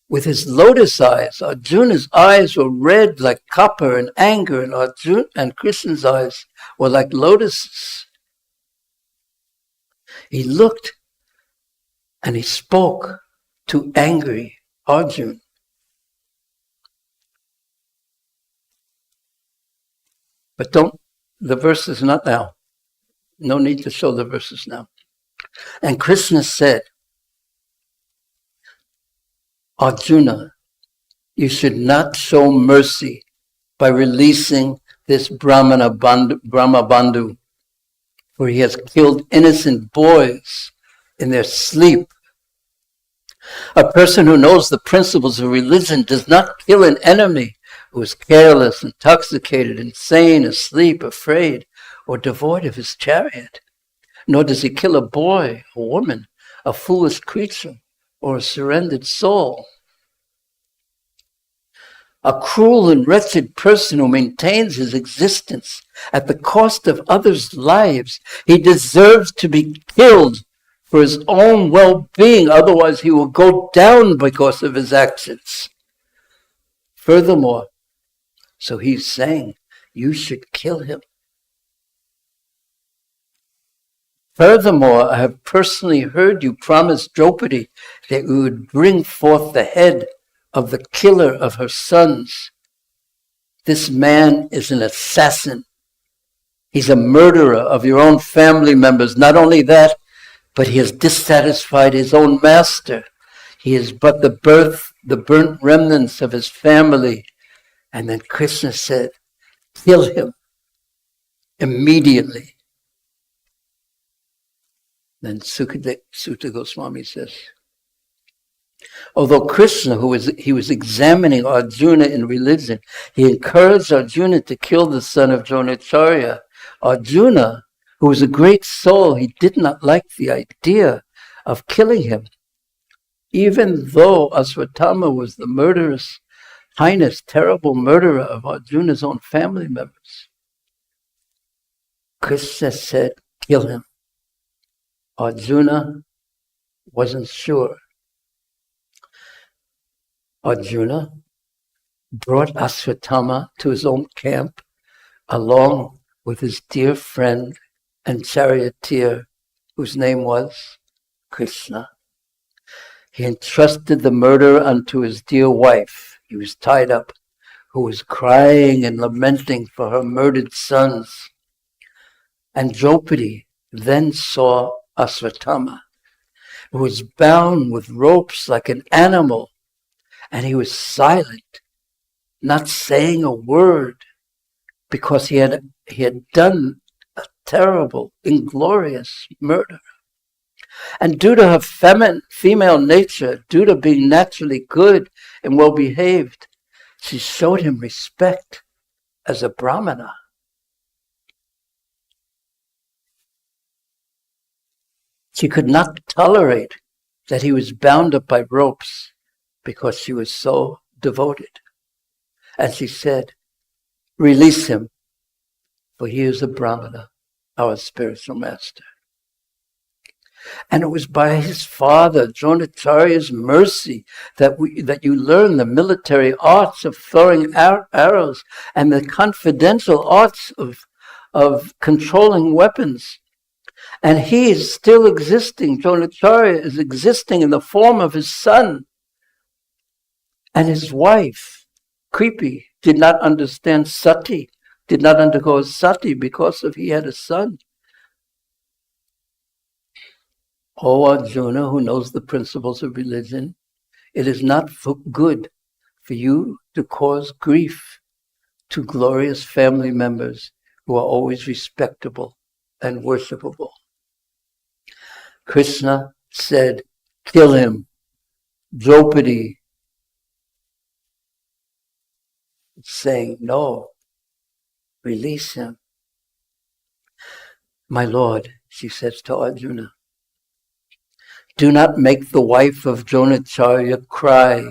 with his lotus eyes. Arjuna's eyes were red like copper and anger, and Krishna's eyes were like lotuses. He looked and he spoke to angry Arjuna. But the verses not now. No need to show the verses now. And Krishna said, Arjuna, you should not show mercy by releasing this Brahma Bandhu, for he has killed innocent boys in their sleep. A person who knows the principles of religion does not kill an enemy who is careless, intoxicated, insane, asleep, afraid, or devoid of his chariot. Nor does he kill a boy, a woman, a foolish creature, or a surrendered soul. A cruel and wretched person who maintains his existence at the cost of others' lives, he deserves to be killed for his own well-being, otherwise he will go down because of his actions. Furthermore, so he's saying, you should kill him. Furthermore, I have personally heard you promise Draupadi that you would bring forth the head of the killer of her sons. This man is an assassin. He's a murderer of your own family members. Not only that, but he has dissatisfied his own master. He is but the burnt remnants of his family. And then Krishna said, kill him immediately. Then Sutta Goswami says, although Krishna, he was examining Arjuna in religion, he encouraged Arjuna to kill the son of Dronacharya. Arjuna, who was a great soul, he did not like the idea of killing him. Even though Aswatthama was the murderous heinous, terrible murderer of Arjuna's own family members. Krishna said, kill him. Arjuna wasn't sure. Arjuna brought Ashwatthama to his own camp along with his dear friend and charioteer, whose name was Krishna. He entrusted the murder unto his dear wife. He was tied up, who was crying and lamenting for her murdered sons. And Draupadi then saw Ashwatthama, who was bound with ropes like an animal, and he was silent, not saying a word, because he had done a terrible, inglorious murder. And due to her female nature, due to being naturally good and well-behaved, she showed him respect as a brahmana. She could not tolerate that he was bound up by ropes because she was so devoted. And she said, release him, for he is a brahmana, our spiritual master. And it was by his father, Dronacharya's mercy, that you learn the military arts of throwing arrows and the confidential arts of controlling weapons. And he is still existing. Dronacharya is existing in the form of his son. And his wife, Kripi, did not understand sati, did not undergo sati because he had a son. O Arjuna, who knows the principles of religion, it is not good for you to cause grief to glorious family members who are always respectable and worshipable. Krishna said, kill him. Draupadi saying, no, release him. My lord, she says to Arjuna, do not make the wife of Dronacharya cry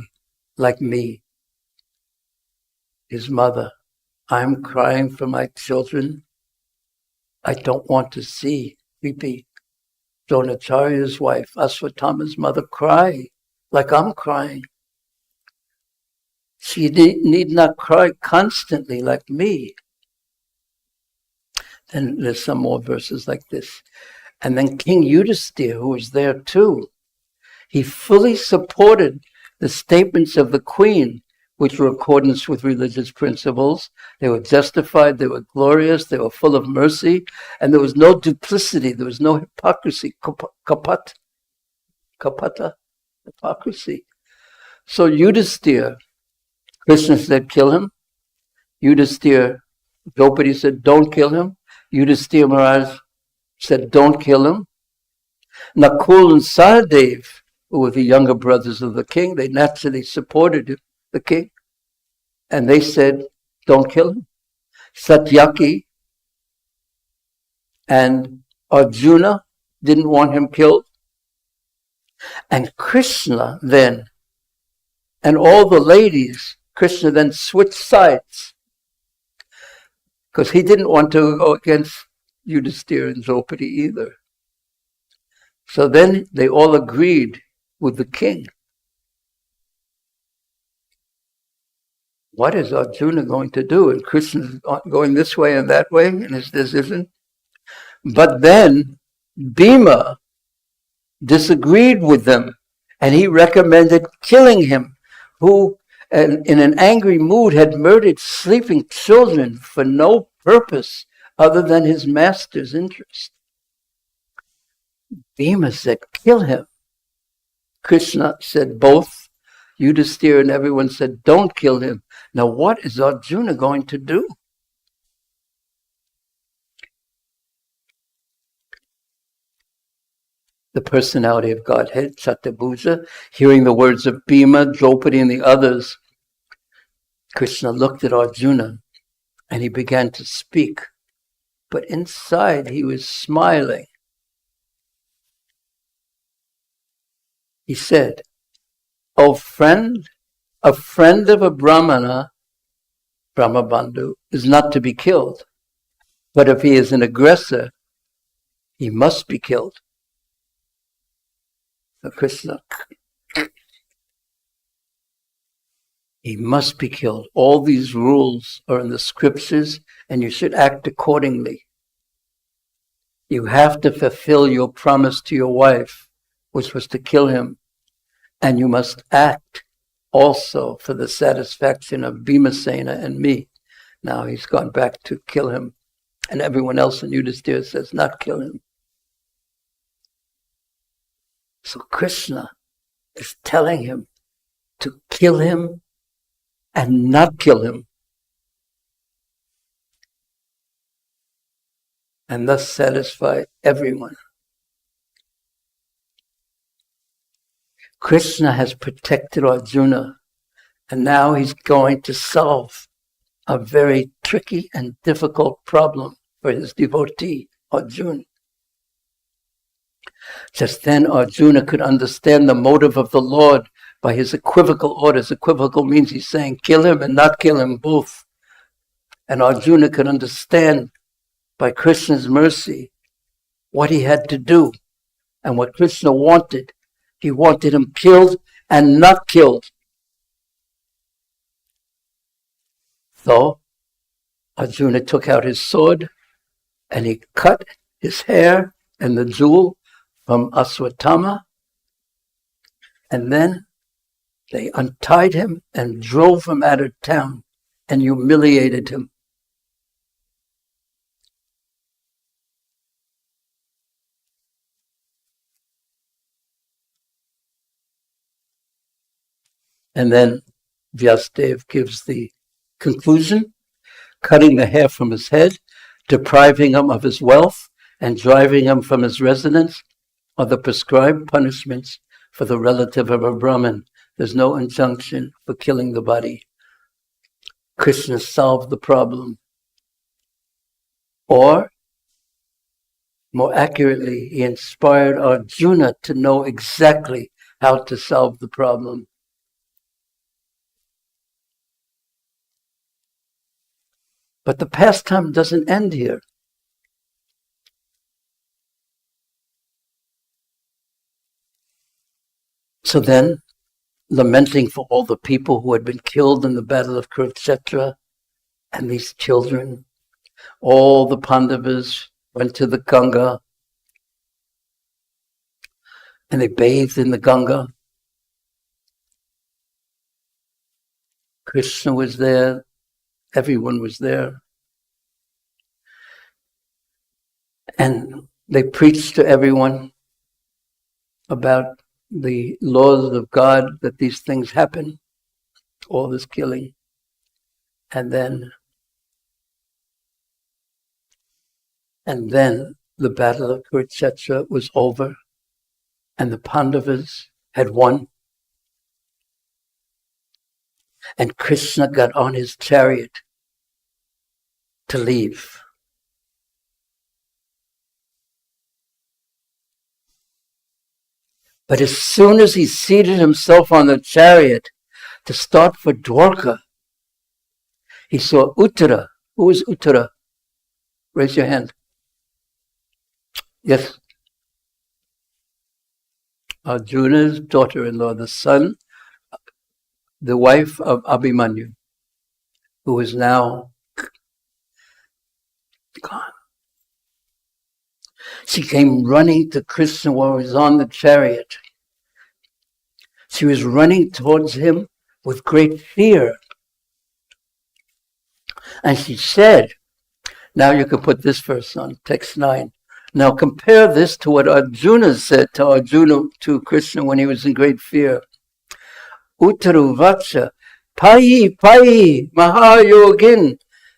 like me, his mother. I'm crying for my children. I don't want to see Kripi, Dronacharya's wife, Ashwatthama's mother, cry like I'm crying. She need not cry constantly like me. Then there's some more verses like this. And then King Yudhisthira, who was there too, he fully supported the statements of the queen, which were in accordance with religious principles. They were justified, they were glorious, they were full of mercy, and there was no duplicity, there was no hypocrisy, kapata, hypocrisy. So Yudhisthira, Krishna said, kill him. Yudhisthira, Draupadi said, don't kill him. Yudhisthira Maharaj said, don't kill him. Nakul and Sahadev, who were the younger brothers of the king, they naturally supported the king. And they said, don't kill him. Satyaki and Arjuna didn't want him killed. And Krishna then, and all the ladies, Krishna then switched sides. Because he didn't want to go against Yudhisthira and Draupadi either. So then they all agreed with the king. What is Arjuna going to do? And Krishna's going this way and that way in his decision. But then Bhima disagreed with them, and he recommended killing him, who in an angry mood had murdered sleeping children for no purpose other than his master's interest. Bhima said, kill him. Krishna said both. Yudhisthira and everyone said, don't kill him. Now what is Arjuna going to do? The personality of Godhead, Chaturabhuja, hearing the words of Bhima, Draupadi, and the others, Krishna looked at Arjuna and he began to speak. But inside he was smiling. He said, "O friend, A friend of a Brahmana, Brahmabandhu, is not to be killed. But if he is an aggressor, he must be killed. So Krishna, he must be killed. All these rules are in the scriptures, and you should act accordingly. You have to fulfill your promise to your wife, which was to kill him. And you must act also for the satisfaction of Bhimasena and me. Now he's gone back to kill him. And everyone else in Yudhisthira says, not kill him. So Krishna is telling him to kill him and not kill him. And thus satisfy everyone. Krishna has protected Arjuna, and now he's going to solve a very tricky and difficult problem for his devotee, Arjuna. Just then Arjuna could understand the motive of the Lord by his equivocal orders. Equivocal means he's saying, kill him and not kill him both. And Arjuna could understand by Krishna's mercy what he had to do and what Krishna wanted. He wanted him killed and not killed. So Arjuna took out his sword and he cut his hair and the jewel from Aswatthama, and then they untied him and drove him out of town and humiliated him. And then Vyasadeva gives the conclusion, cutting the hair from his head, depriving him of his wealth, and driving him from his residence are the prescribed punishments for the relative of a Brahmin. There's no injunction for killing the body. Krishna solved the problem. Or, more accurately, he inspired Arjuna to know exactly how to solve the problem. But the pastime doesn't end here. So then, lamenting for all the people who had been killed in the battle of Kurukshetra and these children, all the Pandavas went to the Ganga and they bathed in the Ganga. Krishna was there. Everyone was there. And they preached to everyone about the laws of God, that these things happen, all this killing. And then the battle of Kurukshetra was over and the Pandavas had won. And Krishna got on his chariot to leave. But as soon as he seated himself on the chariot to start for Dwarka, he saw Uttara. Who is Uttara? Raise your hand. Yes. Arjuna's daughter-in-law, the wife of Abhimanyu, who is now gone. She came running to Krishna while he was on the chariot. She was running towards him with great fear. And she said, now you can put this verse on, text 9. Now compare this to what Arjuna said to Krishna when he was in great fear. Uttaru Vacha, Pai Pai Mahayogin,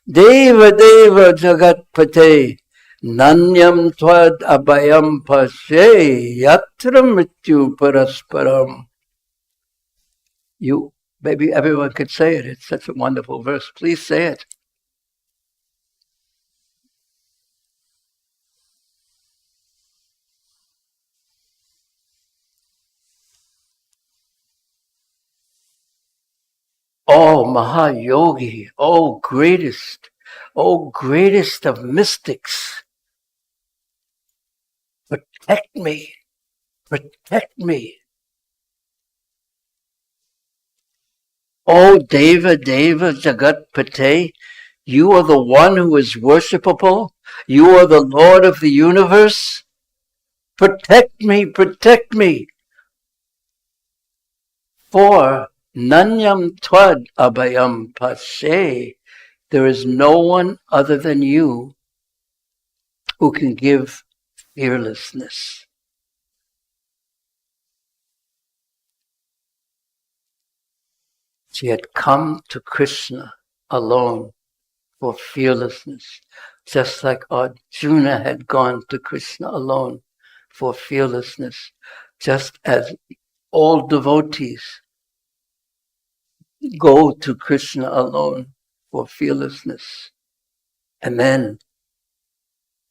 Deva Deva Jagat Pate, Nanyam Tvad Abhayam Pashe, Yatra Mrityu Parasparam. Maybe everyone could say it. It's such a wonderful verse. Please say it. Oh, Mahayogi, oh greatest of mystics, protect me, protect me. Oh, Deva, Deva, Jagat Pate, you are the one who is worshipable. You are the Lord of the universe. Protect me, protect me. For Nanyam Twad Abhayam Pashe, there is no one other than you who can give fearlessness. She had come to Krishna alone for fearlessness, just like Arjuna had gone to Krishna alone for fearlessness, just as all devotees go to Krishna alone for fearlessness, and then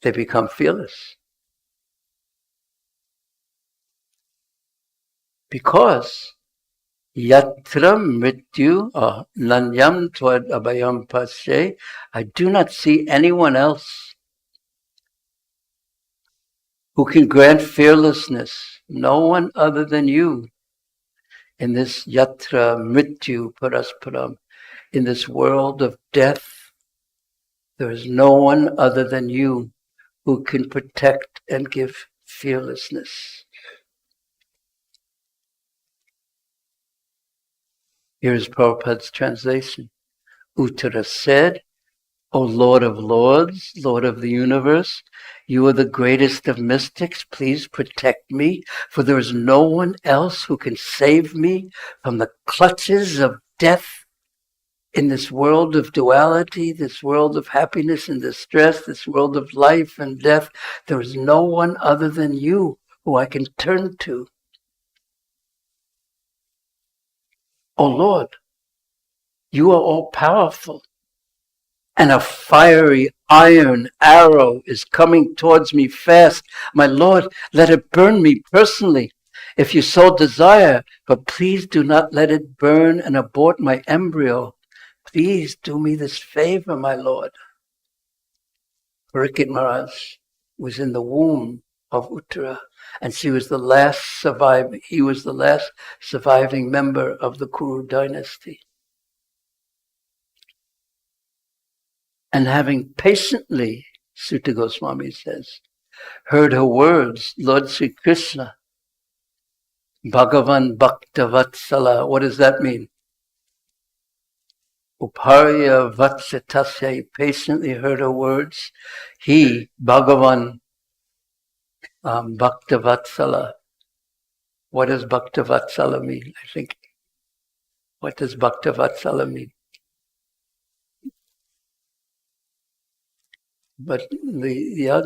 they become fearless. Because Yatra Mrityu Nanyam Tvad Abhayam Pashe, I do not see anyone else who can grant fearlessness, no one other than you, in this Yatra Mrityu Parasparam, in this world of death. There is no one other than you who can protect and give fearlessness. Here is Prabhupada's translation. Uttara said, O Lord of Lords, Lord of the universe, you are the greatest of mystics. Please protect me, for there is no one else who can save me from the clutches of death in this world of duality, this world of happiness and distress, this world of life and death. There is no one other than you who I can turn to. O Lord, you are all powerful, and a fiery iron arrow is coming towards me fast. My Lord, let it burn me personally, if you so desire, but please do not let it burn and abort my embryo. Please do me this favor, my Lord. Parikshit Maharaj was in the womb of Uttara, and he was the last surviving member of the Kuru dynasty. And having patiently, Sutta Goswami says, heard her words, Lord Sri Krishna, Bhagavan Bhaktavatsala, what does that mean? Uparya Vatsatasya, patiently heard her words. He, Bhagavan Bhaktavatsala. What does Bhaktavatsala mean? I think, what does Bhaktavatsala mean? But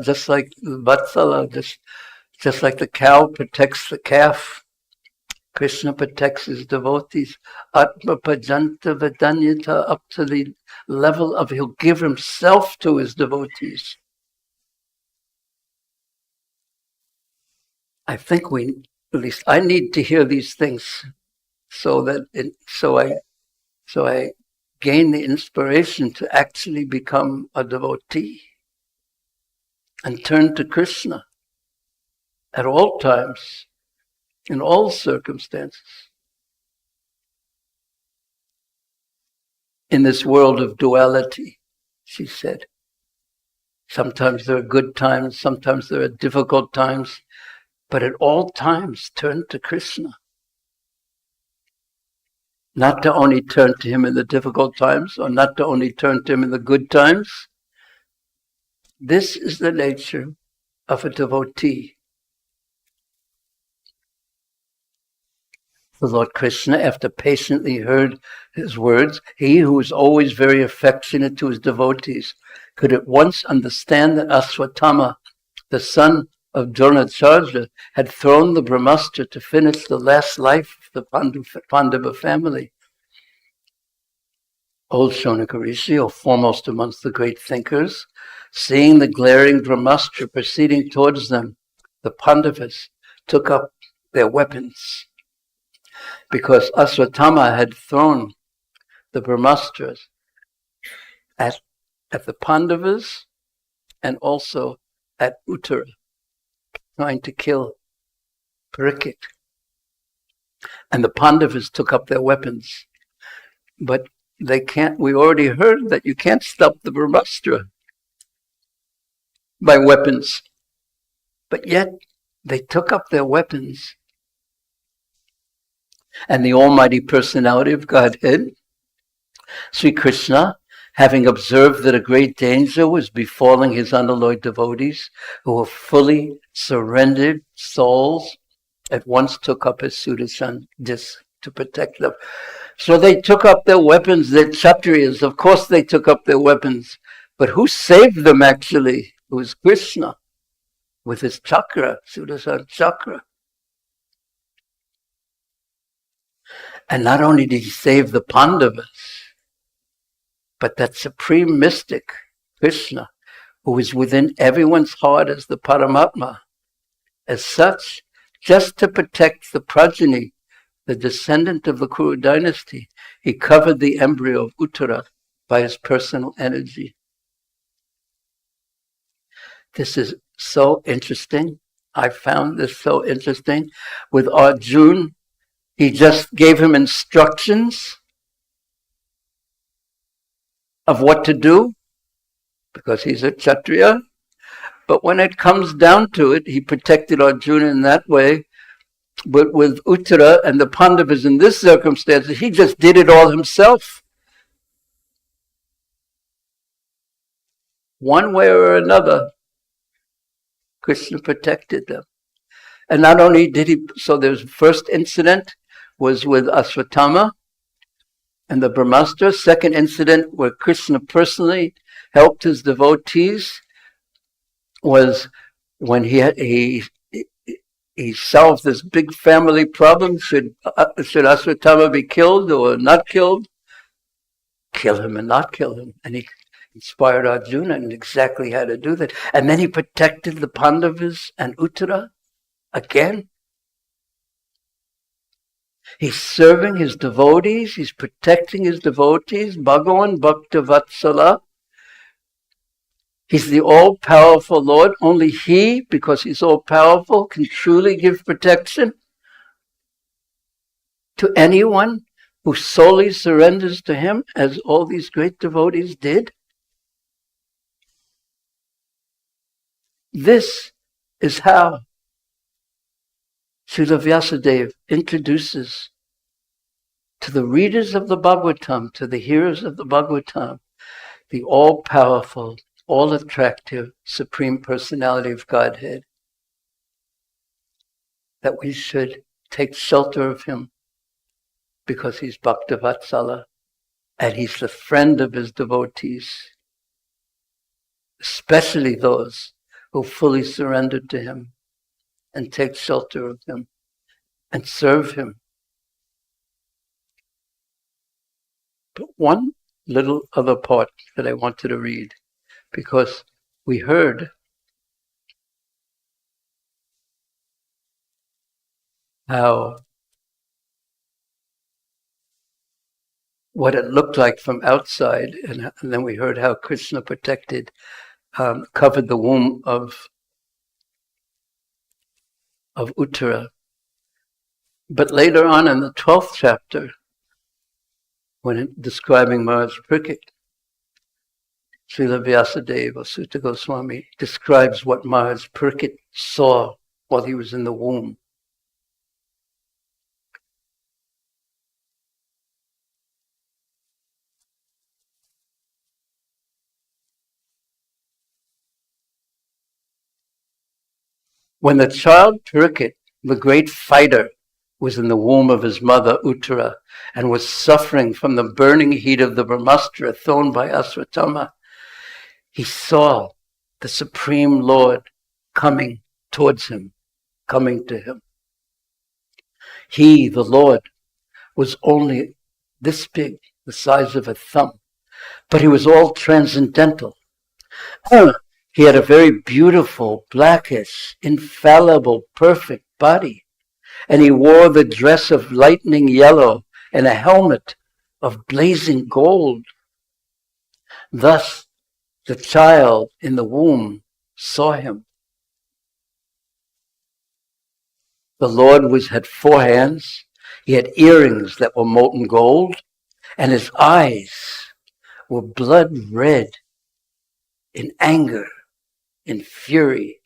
just like Vatsala, just like the cow protects the calf, Krishna protects his devotees. Atma Pajanta Vedanyata, up to the level of he'll give himself to his devotees. I think at least I need to hear these things so I gain the inspiration to actually become a devotee and turn to Krishna at all times, in all circumstances. In this world of duality, she said, sometimes there are good times, sometimes there are difficult times, but at all times turn to Krishna. Not to only turn to him in the difficult times, or not to only turn to him in the good times. This is the nature of a devotee. The Lord Krishna, after patiently heard his words, he who is always very affectionate to his devotees, could at once understand that Aswatthama, the son of Dronacharya, had thrown the Brahmastra to finish the last life of the Pandava family. Old Shonaka Rishi, or foremost amongst the great thinkers, seeing the glaring Brahmastra proceeding towards them, the Pandavas took up their weapons, because Aswatthama had thrown the Brahmastras at the Pandavas and also at Uttara, trying to kill Parikshit. And the Pandavas took up their weapons. But they can't, we already heard that you can't stop the Brahmastra by weapons. But yet, they took up their weapons. And the Almighty Personality of Godhead, Sri Krishna, having observed that a great danger was befalling his unalloyed devotees, who were fully surrendered souls, at once took up his Sudarshan disc to protect them. So they took up their weapons, they're Kshatriyas, of course they took up their weapons. But who saved them actually? It was Krishna, with his chakra, Sudarshan chakra. And not only did he save the Pandavas, but that supreme mystic, Krishna, who is within everyone's heart as the Paramatma. As such, just to protect the progeny, the descendant of the Kuru dynasty, he covered the embryo of Uttara by his personal energy. This is so interesting. I found this so interesting. With Arjuna, he just gave him instructions of what to do, because he's a Kshatriya. But when it comes down to it, he protected Arjuna in that way. But with Uttara and the Pandavas in this circumstance, he just did it all himself. One way or another, Krishna protected them. And not only did he, so there's first incident was with Asvatthama and the Brahmastra. Second incident where Krishna personally helped his devotees was when he solved this big family problem. Should Asvatthama be killed or not killed? Kill him and not kill him. And he inspired Arjuna and exactly how to do that. And then he protected the Pandavas and Uttara again. He's serving his devotees. He's protecting his devotees. Bhagavan Bhakta Vatsala. He's the all-powerful Lord. Only he, because he's all-powerful, can truly give protection to anyone who solely surrenders to him, as all these great devotees did. This is how Srila Vyasa Deva introduces to the readers of the Bhagavatam, to the hearers of the Bhagavatam, the all-powerful, all-attractive Supreme Personality of Godhead, that we should take shelter of him because he's Bhaktavatsala and he's the friend of his devotees, especially those who fully surrendered to him and take shelter of him and serve him. But one little other part that I wanted to read, because we heard how what it looked like from outside, and then we heard how Krishna protected, covered the womb of Uttara. But later on in the 12th chapter, when describing Maharaj Parikshit, Srila Vyasa Deva, Sutta Goswami, describes what Maharaj Parikshit saw while he was in the womb. When the child Parikshit, the great fighter, was in the womb of his mother Uttara and was suffering from the burning heat of the Brahmastra thrown by Asvatthama, he saw the Supreme Lord coming towards him, coming to him. He, the Lord, was only this big, the size of a thumb, but he was all transcendental. He had a very beautiful, blackish, infallible, perfect body. And he wore the dress of lightning yellow and a helmet of blazing gold. Thus the child in the womb saw him. The Lord had 4 hands. He had earrings that were molten gold, and his eyes were blood red in anger, in fury.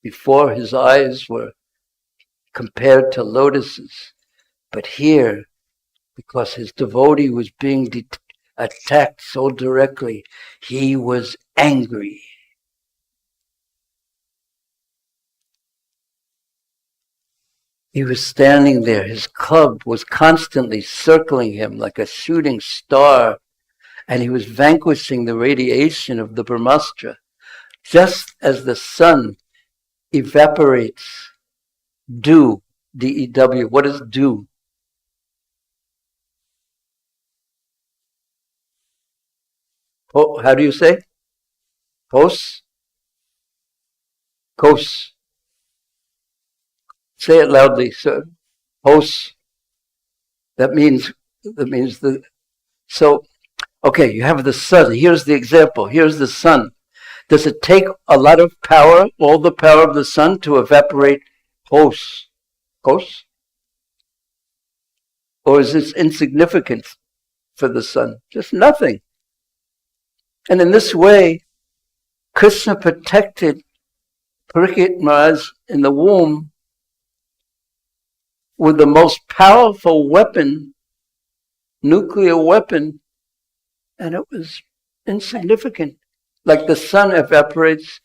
Before, his eyes were compared to lotuses, but here, because his devotee was being attacked so directly, he was angry. He was standing there. His club was constantly circling him like a shooting star, and he was vanquishing the radiation of the Brahmastra. Just as the sun evaporates dew, D-E-W. What is dew? Oh, how do you say? Kos? Kos. Say it loudly, sir. Kos. That means the. So, okay, you have the sun. Here's the example. Here's the sun. Does it take a lot of power, all the power of the sun, to evaporate kos? Kos? Or is this insignificant for the sun? Just nothing. And in this way, Krishna protected Parikshit Maharaj in the womb with the most powerful weapon, nuclear weapon, and it was insignificant. Like the sun evaporates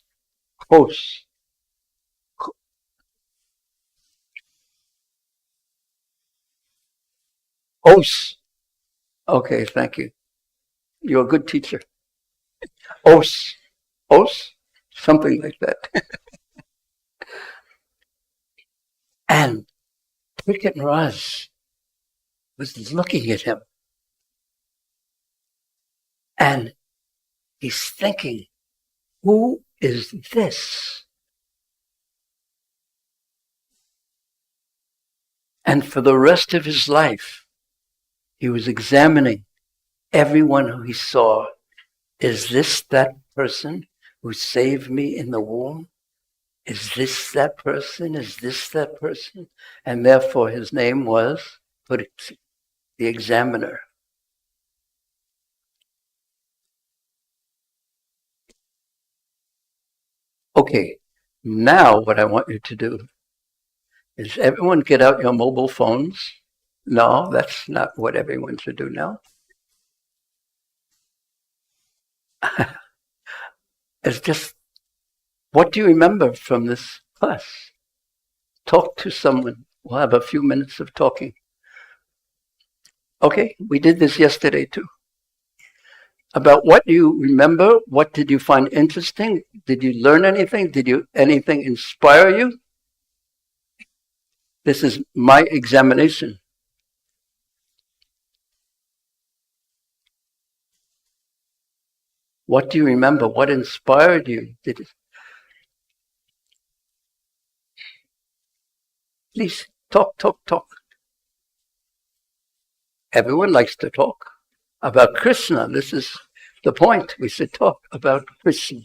kos. Os. Okay, thank you. You're a good teacher. Os. Os? Something like that. And Parikshit Maharaj was looking at him. And he's thinking, who is this? And for the rest of his life, he was examining everyone who he saw. Is this that person who saved me in the womb? Is this that person? Is this that person? And therefore his name was Parikshit, the examiner. Okay, now what I want you to do is everyone get out your mobile phones. No, that's not what everyone should do now. It's just, what do you remember from this class? Talk to someone. We'll have a few minutes of talking. Okay, we did this yesterday too. About what do you remember? What did you find interesting? Did you learn anything? Did anything inspire you? This is my examination. What do you remember? What inspired you? Please talk. Everyone likes to talk about Krishna. This is the point. We should talk about Krishna.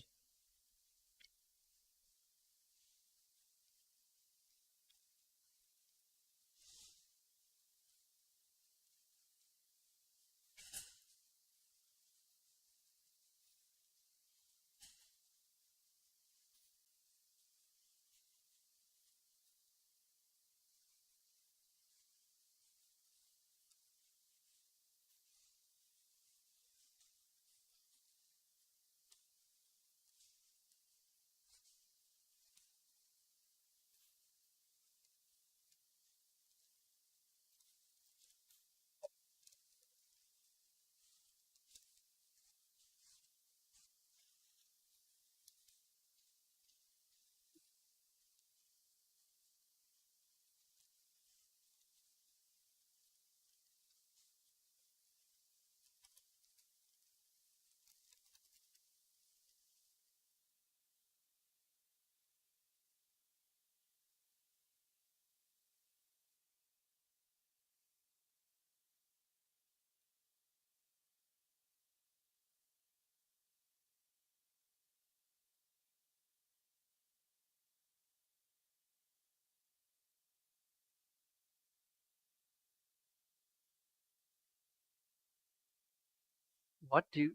What do you?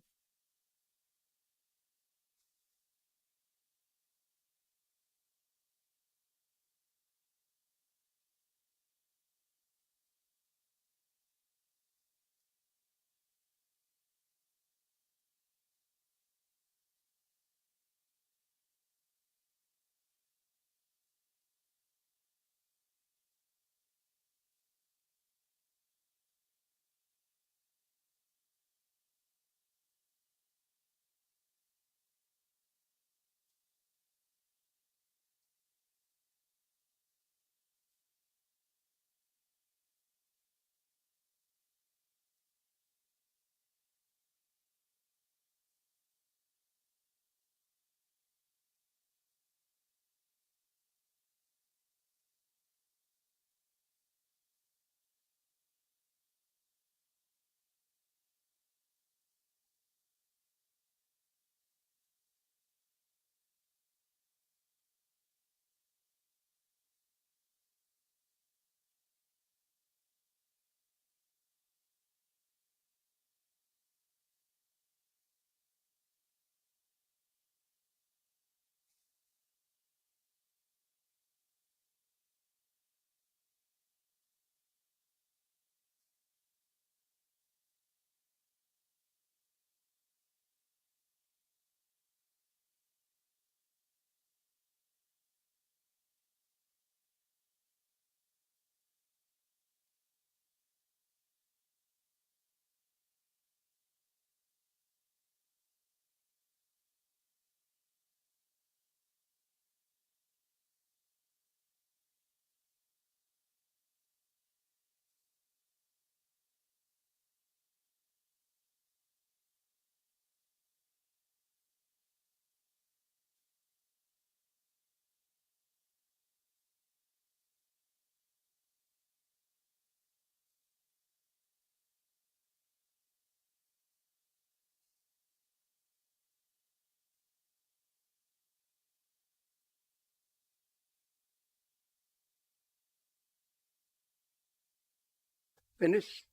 Finish?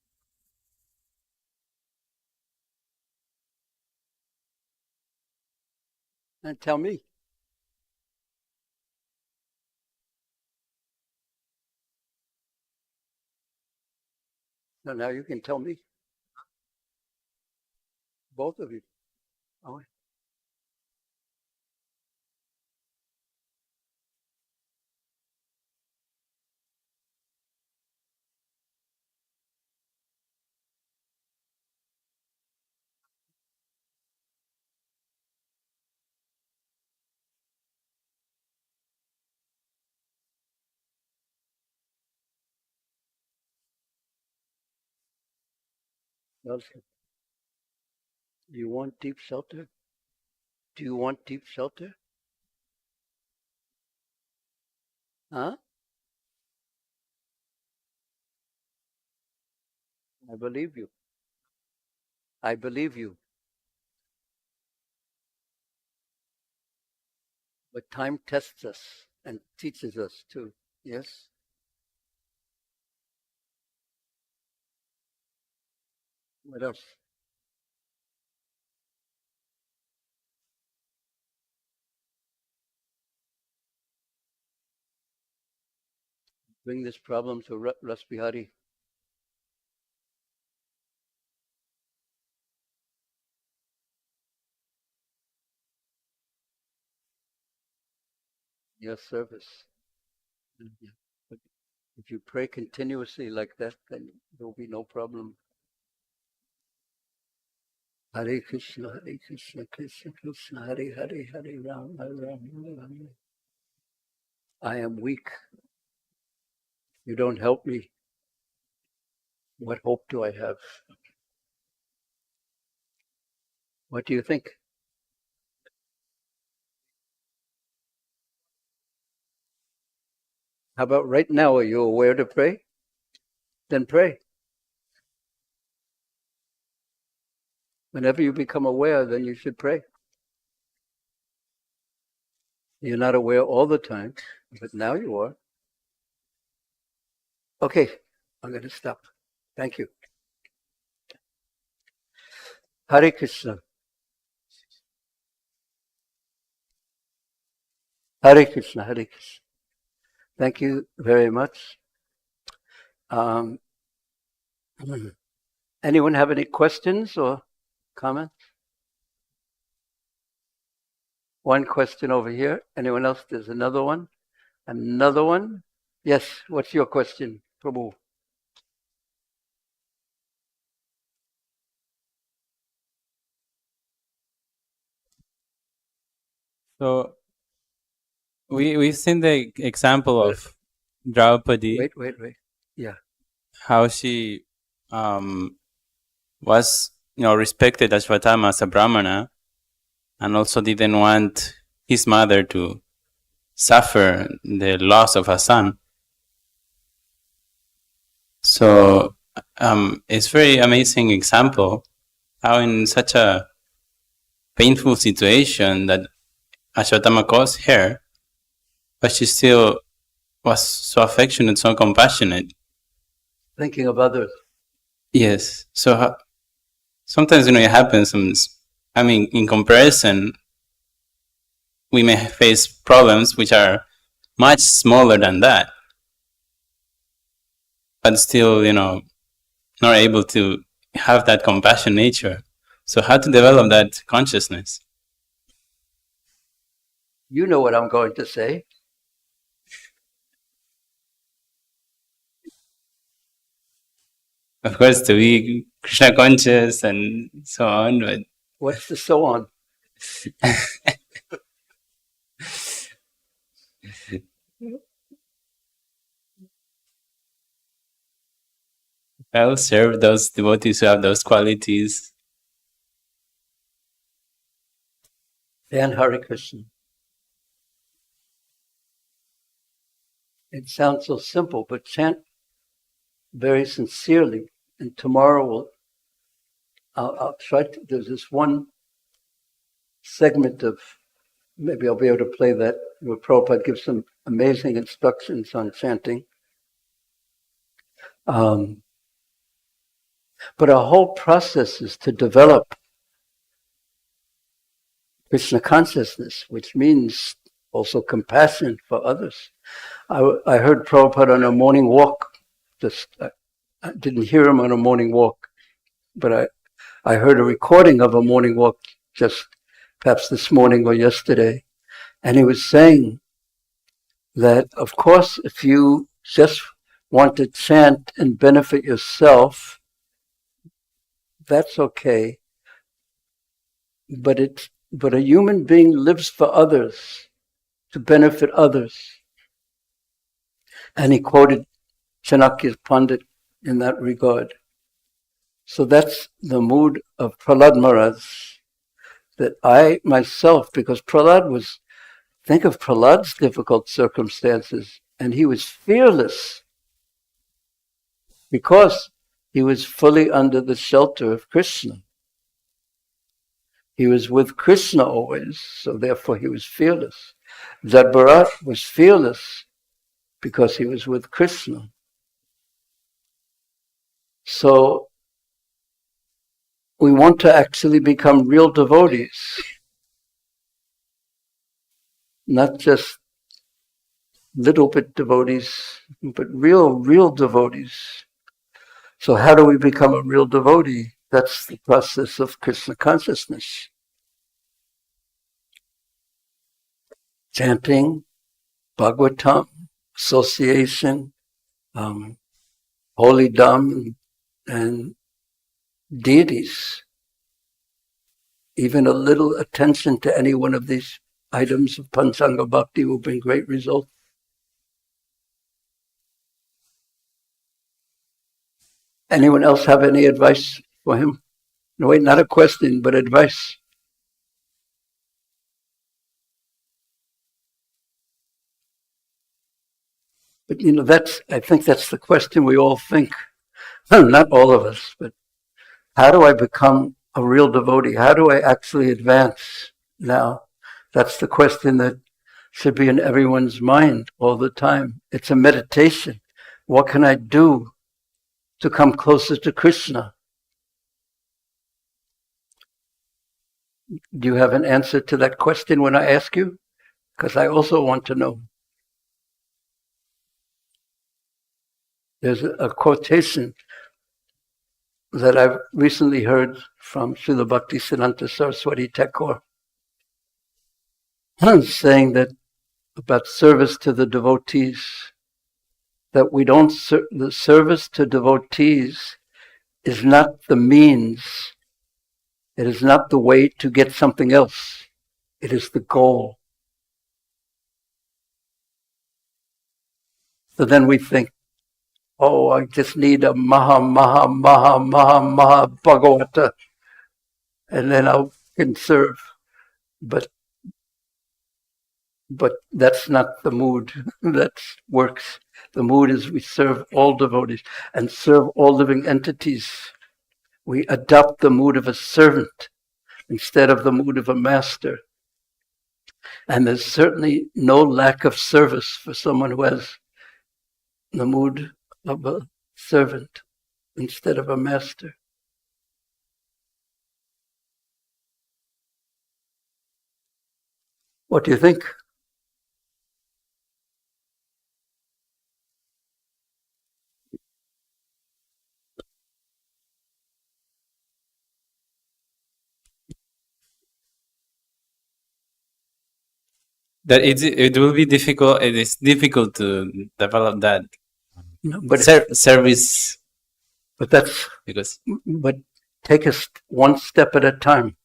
And tell me. So now you can tell me. Both of you. Oh, okay. Do you want deep shelter? Do you want deep shelter? Huh? I believe you. I believe you. But time tests us and teaches us too. Yes? What else? Bring this problem to Ras Bihari. Your service. Yeah. But if you pray continuously like that, then there will be no problem. Hare Krishna, Krishna Krishna, Hare Hare, Hare Ram, Hare Ram, Hare Ram. I am weak. You don't help me. What hope do I have? What do you think? How about right now? Are you aware to pray? Then pray. Whenever you become aware, then you should pray. You're not aware all the time, but now you are. Okay, I'm going to stop. Thank you. Hare Krishna. Hare Krishna, Hare Krishna. Thank you very much. Anyone have any questions or comments? One question over here. Anyone else? There's another one. Another one. Yes, what's your question, Prabhu? So we've seen the example of Draupadi, Wait. Yeah. how she was respected Ashwatthama as a Brahmana, and also didn't want his mother to suffer the loss of a son. So it's very amazing example how in such a painful situation that Ashwatthama caused her, but she still was so affectionate, so compassionate. Thinking of others. Yes. So sometimes it happens. In comparison, we may face problems which are much smaller than that, but still, not able to have that compassion nature. So how to develop that consciousness? You know what I'm going to say. Of course, to be Krishna conscious and so on, but What's the so on? I'll serve those devotees who have those qualities. Dan Hare Krishna. It sounds so simple, but chant very sincerely. And tomorrow I'll try to, there's this one segment of, maybe I'll be able to play that, where Prabhupada gives some amazing instructions on chanting. But our whole process is to develop Krishna consciousness, which means also compassion for others. I heard Prabhupada on a morning walk. I didn't hear him on a morning walk, but I heard a recording of a morning walk just perhaps this morning or yesterday. And he was saying that, of course, if you just want to chant and benefit yourself, that's okay. But a human being lives for others, to benefit others. And he quoted Chanakya's Pandit in that regard. So that's the mood of Prahlad Maharaj, that I myself, because think of Prahlad's difficult circumstances, and he was fearless because he was fully under the shelter of Krishna. He was with Krishna always, so therefore he was fearless. Jad Bharat was fearless because he was with Krishna. So we want to actually become real devotees, not just little bit devotees, but real devotees. So how do we become a real devotee? That's the process of Krishna consciousness. Chanting, Bhagavatam, association, holy Dham, and deities. Even a little attention to any one of these items of Panchanga Bhakti will bring great results. Anyone else have any advice for him? No, wait, not a question, but advice. But I think that's the question we all think. Not all of us, but how do I become a real devotee? How do I actually advance now? That's the question that should be in everyone's mind all the time. It's a meditation. What can I do to come closer to Krishna? Do you have an answer to that question when I ask you? Because I also want to know. There's a quotation that I've recently heard from Srila Bhaktisiddhanta Saraswati Thakur, saying that about service to the devotees, that we don't, the service to devotees is not the means, it is not the way to get something else, it is the goal. So then we think, oh, I just need a Maha Bhagavata, and then I can serve. But that's not the mood. That works. The mood is we serve all devotees and serve all living entities. We adopt the mood of a servant instead of the mood of a master. And there's certainly no lack of service for someone who has the mood of a servant instead of a master. What do you think? That it will be difficult. It is difficult to develop that But service because but take us one step at a time.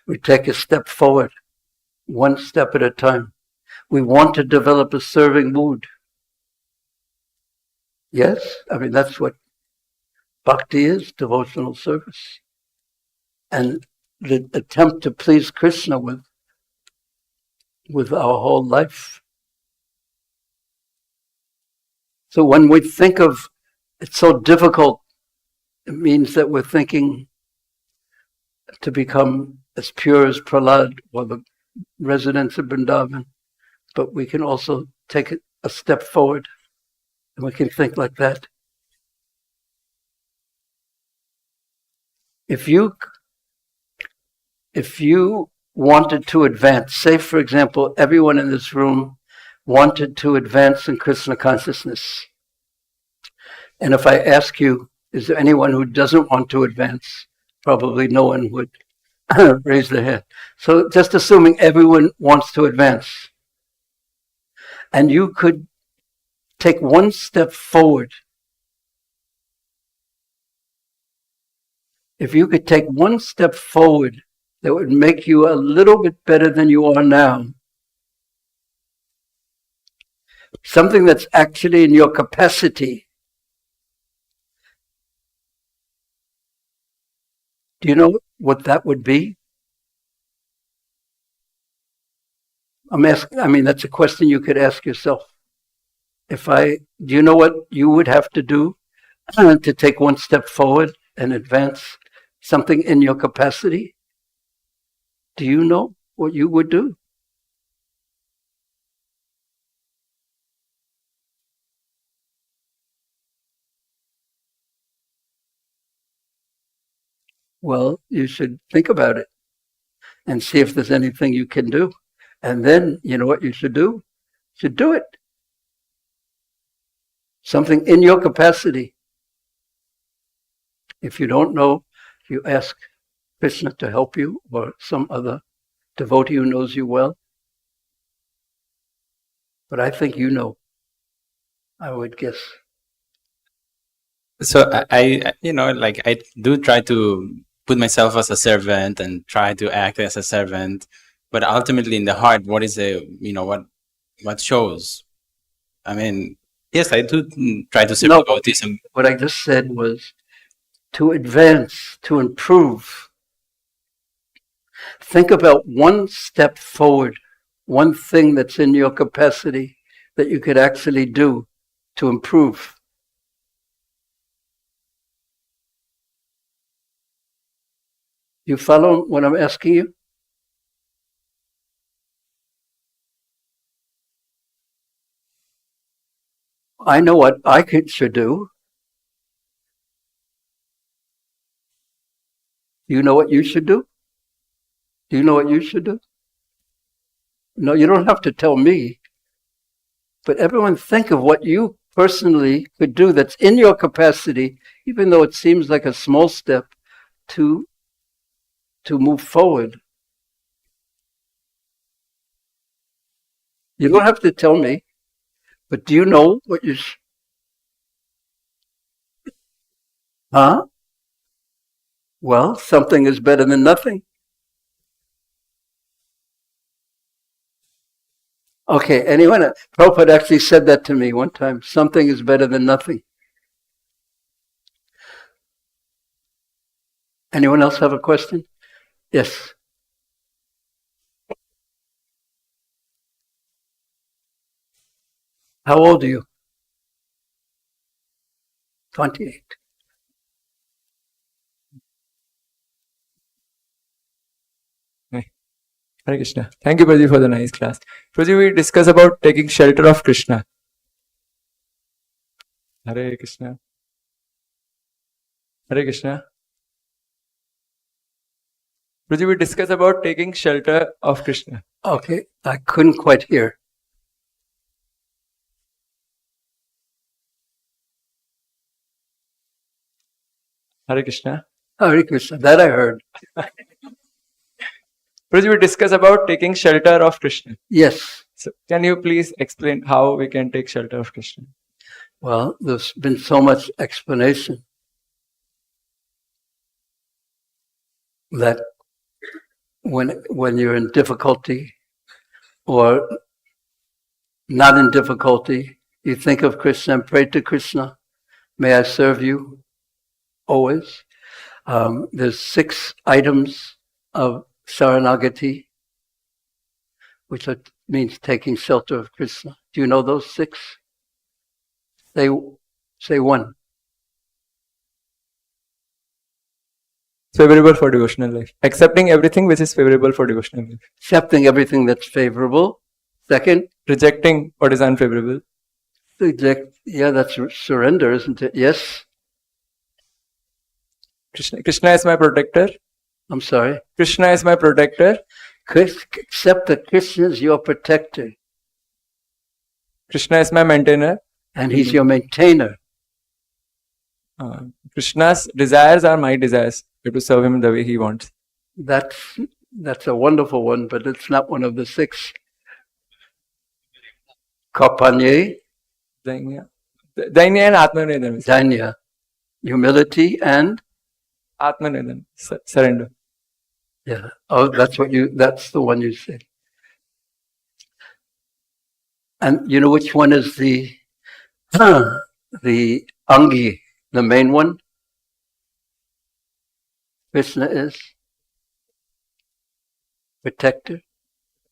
We take a step forward, one step at a time. We want to develop a serving mood. Yes, I mean that's what bhakti is, devotional service. And the attempt to please Krishna with our whole life. So when we think of it's so difficult, it means that we're thinking to become as pure as Prahlad or the residents of Vrindavan, but we can also take it a step forward and we can think like that. If you wanted to advance, say for example, everyone in this room wanted to advance in Krishna consciousness. And if I ask you, is there anyone who doesn't want to advance? Probably no one would raise their hand. So just assuming everyone wants to advance. And you could take one step forward. If you could take one step forward that would make you a little bit better than you are now, something that's actually in your capacity. Do you know what that would be? That's a question you could ask yourself. Do you know what you would have to do to take one step forward and advance something in your capacity? Do you know what you would do? Well, you should think about it and see if there's anything you can do. And then, you know what you should do? You should do it. Something in your capacity. If you don't know, you ask Krishna to help you or some other devotee who knows you well. But I think you know, I would guess. so I do try to put myself as a servant and try to act as a servant, but ultimately in the heart, what is what shows? I mean, yes, I do try to serve devotees. What I just said was to advance, to improve. Think about one step forward, one thing that's in your capacity that you could actually do to improve. You follow what I'm asking you? I know what I should do. You know what you should do? Do you know what you should do? No, you don't have to tell me. But everyone think of what you personally could do that's in your capacity, even though it seems like a small step, to move forward. You don't have to tell me, but do you know what you... Huh? Well, something is better than nothing. Okay, anyone? Prabhupada actually said that to me one time. Something is better than nothing. Anyone else have a question? Yes. How old are you? 28. Hare Krishna. Thank you, Prabhuji, for the nice class. Prabhuji, we discuss about taking shelter of Krishna. Hare Krishna. Hare Krishna. Prabhuji, we discuss about taking shelter of Krishna. Okay, I couldn't quite hear. Hare Krishna. Hare Krishna, that I heard. Prabhuji, we discuss about taking shelter of Krishna. Yes. So, can you please explain how we can take shelter of Krishna? Well, there's been so much explanation that when you're in difficulty or not in difficulty, you think of Krishna and pray to Krishna. May I serve you always. There's 6 items of Saranagati, which means taking shelter of Krishna. Do you know those 6? Say one. Favorable for devotional life. Accepting everything which is favorable for devotional life. Accepting everything that's favorable. Second. Rejecting what is unfavorable. Yeah, that's surrender, isn't it? Yes. Krishna is my protector. I'm sorry. Krishna is my protector. Accept that Krishna is your protector. Krishna is my maintainer. And he's your maintainer. Krishna's desires are my desires. You have to serve him the way he wants. That's a wonderful one, but it's not one of the 6. Kapanye. Dainya and Atmanivedana. Dainya. Humility and? Atmanivedana. Surrender. Yeah. Oh, that's the one you said. And you know which one is the Angi, the main one? Krishna is protector,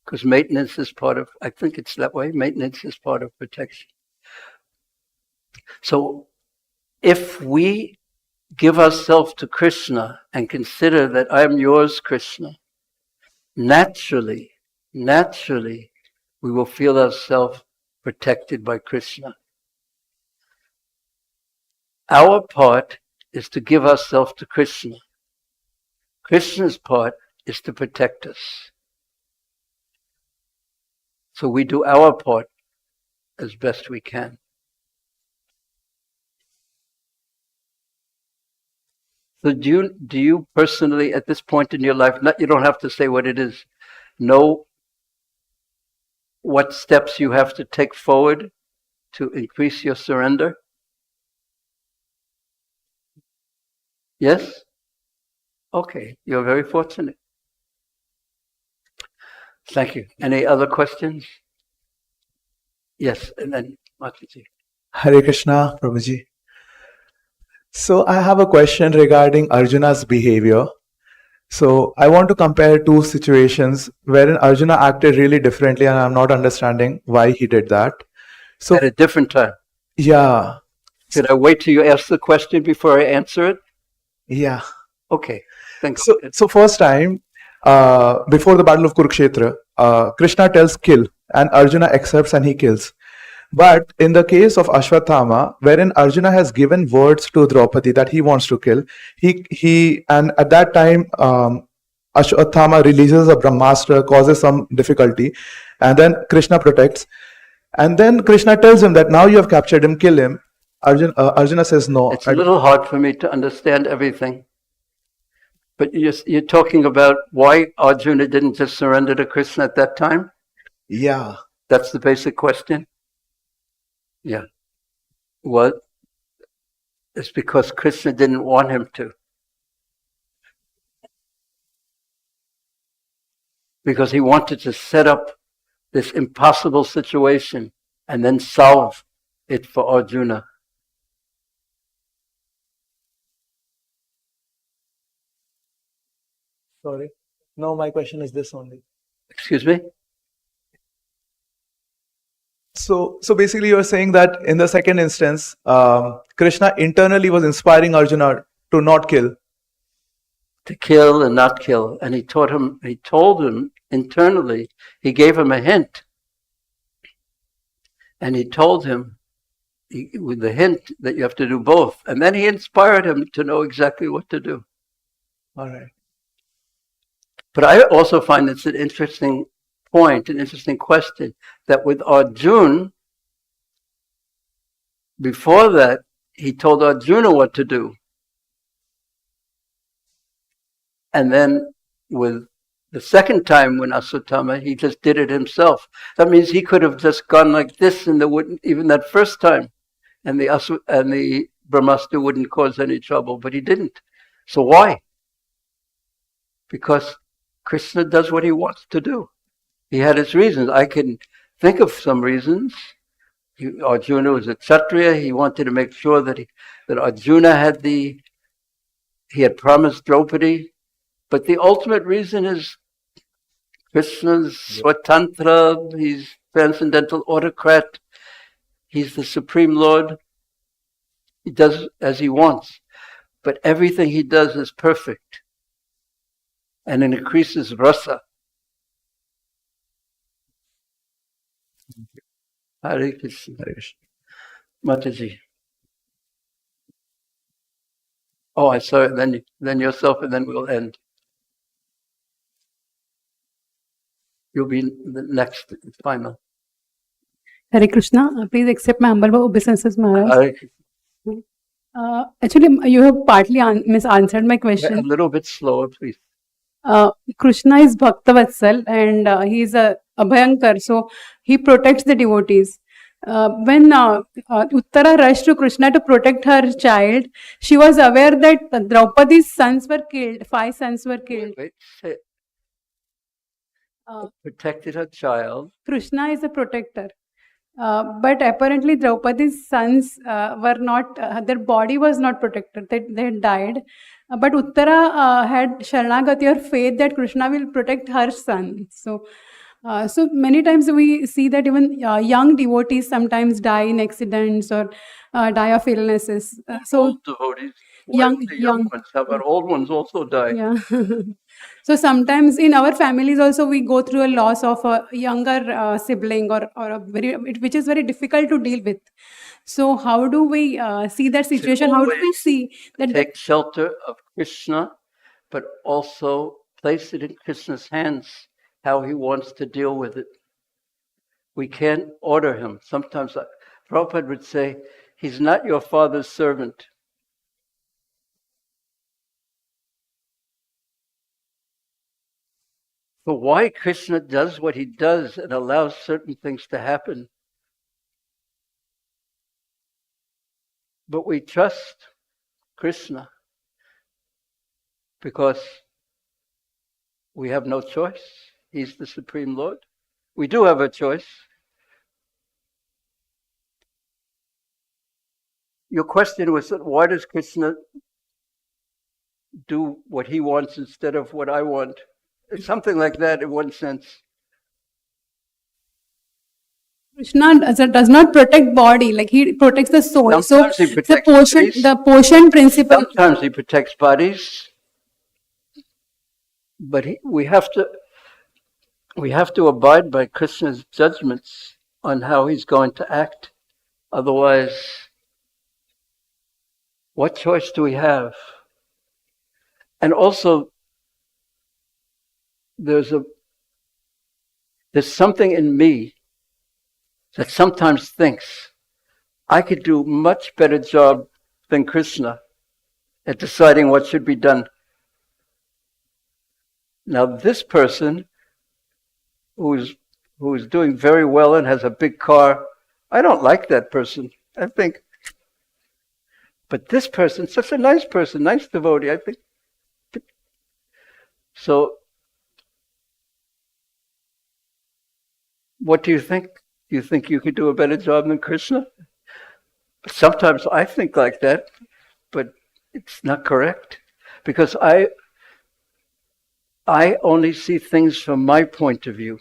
because maintenance is part of, I think it's that way, maintenance is part of protection. So if we give ourselves to Krishna and consider that I am yours, Krishna, naturally, we will feel ourselves protected by Krishna. Our part is to give ourselves to Krishna. Krishna's part is to protect us. So we do our part as best we can. So do you personally, at this point in your life, you don't have to say what it is, know what steps you have to take forward to increase your surrender? Yes? Okay, you're very fortunate. Thank you. Any other questions? Yes, and then Mataji. Hare Krishna, Prabhuji. So I have a question regarding Arjuna's behavior. So I want to compare 2 situations wherein Arjuna acted really differently and I'm not understanding why he did that. So at a different time. Yeah. Should I wait till you ask the question before I answer it? Yeah. Okay. Thanks. So first time, before the battle of Kurukshetra, Krishna tells kill and Arjuna accepts and he kills. But in the case of Ashwatthama, wherein Arjuna has given words to Draupadi that he wants to kill, he and at that time Ashwatthama releases a Brahmastra, causes some difficulty, and then Krishna protects. And then Krishna tells him that now you have captured him, kill him. Arjuna says no. It's a little hard for me to understand everything. But you're talking about why Arjuna didn't just surrender to Krishna at that time? Yeah. That's the basic question? Yeah. What? It's because Krishna didn't want him to. Because he wanted to set up this impossible situation and then solve it for Arjuna. Sorry. No, my question is this only. Excuse me? So basically you're saying that in the second instance, Krishna internally was inspiring Arjuna to not kill. To kill and not kill. And he told him internally, he gave him a hint. And he told him with the hint that you have to do both. And then he inspired him to know exactly what to do. All right. But I also find it's an interesting point, an interesting question, that with Arjuna, before that, he told Arjuna what to do. And then with the second time when Ashwatthama, he just did it himself. That means he could have just gone like this and there wouldn't, even that first time, and the Brahmastra wouldn't cause any trouble, but he didn't. So why? Because Krishna does what he wants to do. He had his reasons. I can think of some reasons. Arjuna was a Kshatriya. He wanted to make sure that Arjuna he had promised Draupadi. But the ultimate reason is Krishna's Swatantra. He's transcendental autocrat. He's the Supreme Lord. He does as he wants. But everything he does is perfect. And it increases rasa. Hare Krishna. Hare Krishna. Mataji. Oh, I saw it. Then yourself, and then we'll end. You'll be the next, final. Hare Krishna. Please accept my humble obeisances, Maharaj. Hare Krishna. Actually, you have partly misanswered my A question. little bit slower, please. Krishna is Bhaktavatsal and he is a Abhayankar, so he protects the devotees. When Uttara rushed to Krishna to protect her child, she was aware that Draupadi's sons were killed, 5 sons were killed. Wait, say, protected her child. Krishna is a protector. But apparently Draupadi's sons were not, their body was not protected, they had died. But Uttara had Sharanagati or faith that Krishna will protect her son. So many times we see that even young devotees sometimes die in accidents or die of illnesses. Old devotees. young ones. How about old ones also die? Yeah. So sometimes in our families also we go through a loss of a younger sibling or which is very difficult to deal with. So how do we see that situation? How do we see that? Take shelter of Krishna, but also place it in Krishna's hands, how he wants to deal with it. We can't order him. Sometimes Prabhupada would say, he's not your father's servant. So why Krishna does what he does and allows certain things to happen? But we trust Krishna because we have no choice. He's the Supreme Lord. We do have a choice. Your question was, why does Krishna do what he wants instead of what I want? It's something like that in one sense. Krishna does not protect body, like he protects the soul. Sometimes he protects the portion principle. Sometimes he protects bodies, but we have to abide by Krishna's judgments on how he's going to act. Otherwise, what choice do we have? And also, there's something in me that sometimes thinks I could do much better job than Krishna at deciding what should be done. Now, this person who is doing very well and has a big car, I don't like that person. I think, but this person, such a nice person, nice devotee, I think. So, what do you think? Do you think you could do a better job than Krishna? Sometimes I think like that, but it's not correct. Because I only see things from my point of view.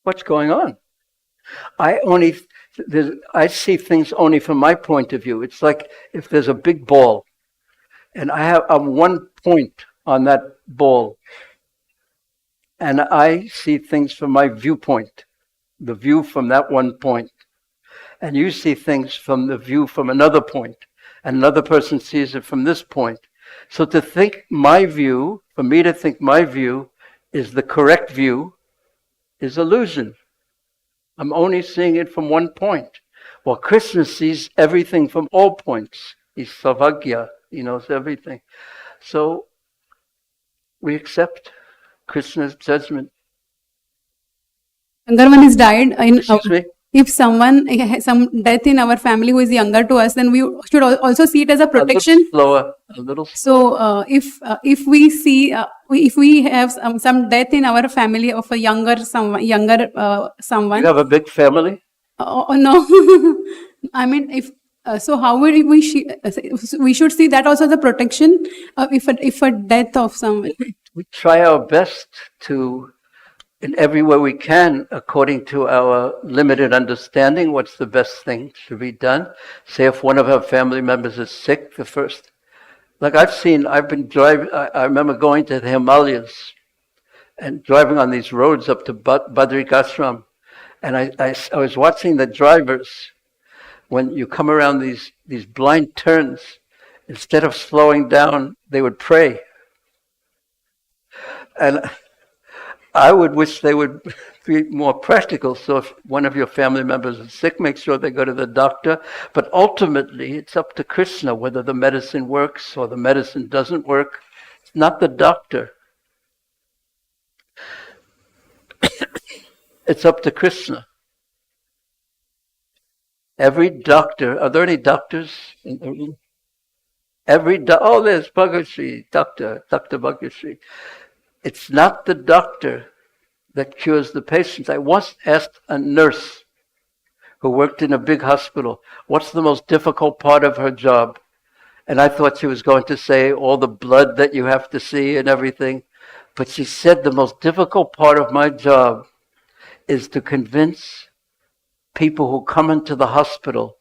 What's going on? I see things only from my point of view. It's like if there's a big ball, and I'm one point on that ball, and I see things from my viewpoint, the view from that one point, and you see things from the view from another point, and another person sees it from this point. So to think my view, for me to think my view is the correct view, is illusion. I'm only seeing it from one point. While Krishna sees everything from all points. He's Sarvagya, he knows everything. So we accept Krishna's judgment. Younger one is died Excuse me? if someone has some death in our family who is younger to us, then we should also see it as a protection. A little slower. So if we see if we have some death in our family of a younger someone. You have a big family? No, I mean if so, how would we should see that also as a protection if a death of someone. We try our best to, in every way we can, according to our limited understanding, what's the best thing to be done. Say if one of our family members is sick, like I've been driving, I remember going to the Himalayas and driving on these roads up to Badrik Ashram. And I was watching the drivers, when you come around these blind turns, instead of slowing down, they would pray. And I would wish they would be more practical. So if one of your family members is sick, make sure they go to the doctor. But ultimately, it's up to Krishna whether the medicine works or the medicine doesn't work. It's not the doctor. It's up to Krishna. Every doctor, are there any doctors in the room? There's Bhagavashri, Dr. Bhagavashri. It's not the doctor that cures the patients. I once asked a nurse who worked in a big hospital, what's the most difficult part of her job? And I thought she was going to say all the blood that you have to see and everything. But she said the most difficult part of my job is to convince people who come into the hospital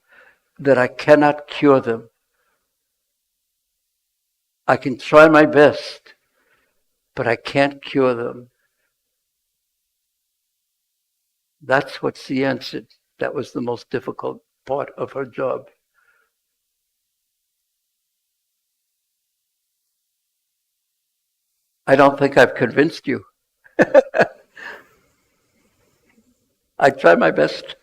that I cannot cure them. I can try my best, but I can't cure them. That's what she answered. That was the most difficult part of her job. I don't think I've convinced you. I try my best.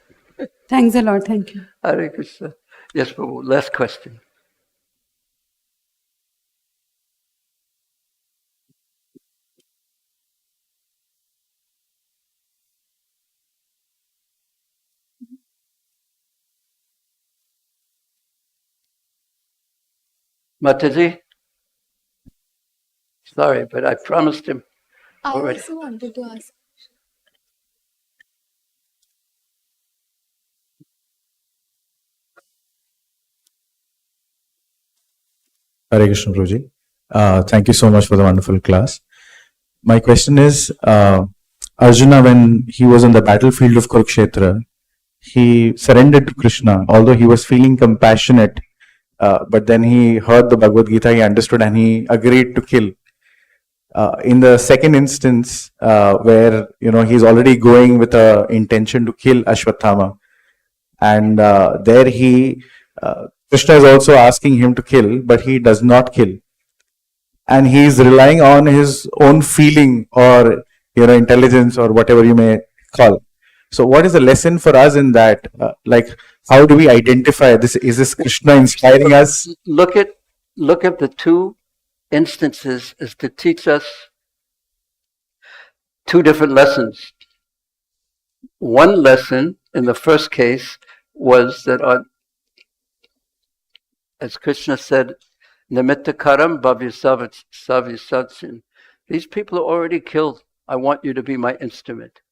Thanks a lot. Thank you. Hare Krishna. Yes, Prabhu. Last question. Mataji? Sorry, but I promised him already. I also wanted to ask. Hare Krishna Prabhuji. Thank you so much for the wonderful class. My question is, Arjuna, when he was on the battlefield of Kurukshetra, he surrendered to Krishna, although he was feeling compassionate, but then he heard the Bhagavad Gita, he understood and he agreed to kill. In the second instance, where he's already going with a intention to kill Ashwatthama, and there Krishna is also asking him to kill, but he does not kill, and he is relying on his own feeling or intelligence or whatever you may call. So what is the lesson for us in that? Like, how do we identify this? Is this Krishna inspiring us? Look at the two instances as to teach us two different lessons. One lesson in the first case was that, as Krishna said, Nimittakaram bhavyasavasachin. These people are already killed. I want you to be my instrument.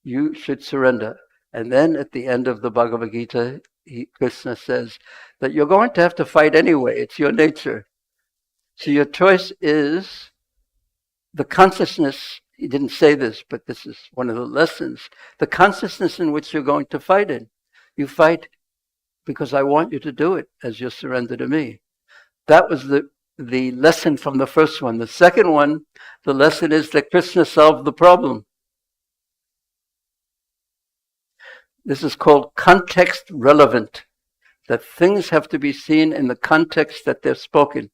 You should surrender. And then at the end of the Bhagavad Gita, Krishna says that you're going to have to fight anyway. It's your nature. So your choice is the consciousness. He didn't say this, but this is one of the lessons. The consciousness in which you're going to fight in. You fight because I want you to do it as your surrender to me. That was the lesson from the first one. The second one, the lesson is that Krishna solved the problem. This is called context relevant, that things have to be seen in the context that they're spoken.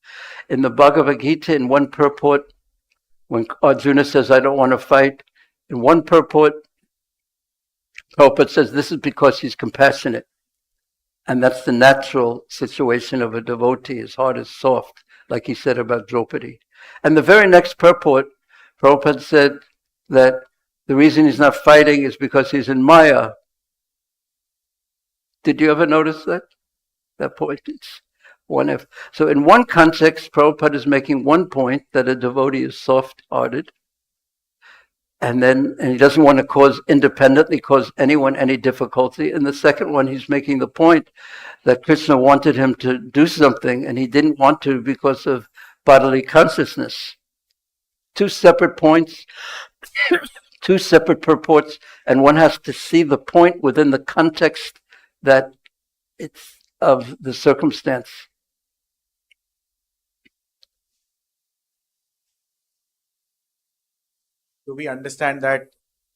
In the Bhagavad Gita, in one purport, when Arjuna says, I don't want to fight, in one purport, Prabhupada says this is because he's compassionate. And that's the natural situation of a devotee. His heart is soft, like he said about Draupadi. And the very next purport, Prabhupada said that the reason he's not fighting is because he's in Maya. Did you ever notice that? That point? It's one F. So in one context, Prabhupada is making one point, that a devotee is soft-hearted. And he doesn't want to independently cause anyone any difficulty. In the second one, he's making the point that Krishna wanted him to do something, and he didn't want to because of bodily consciousness. Two separate points, two separate purports, and one has to see the point within the context that it's of the circumstance. Do we understand that,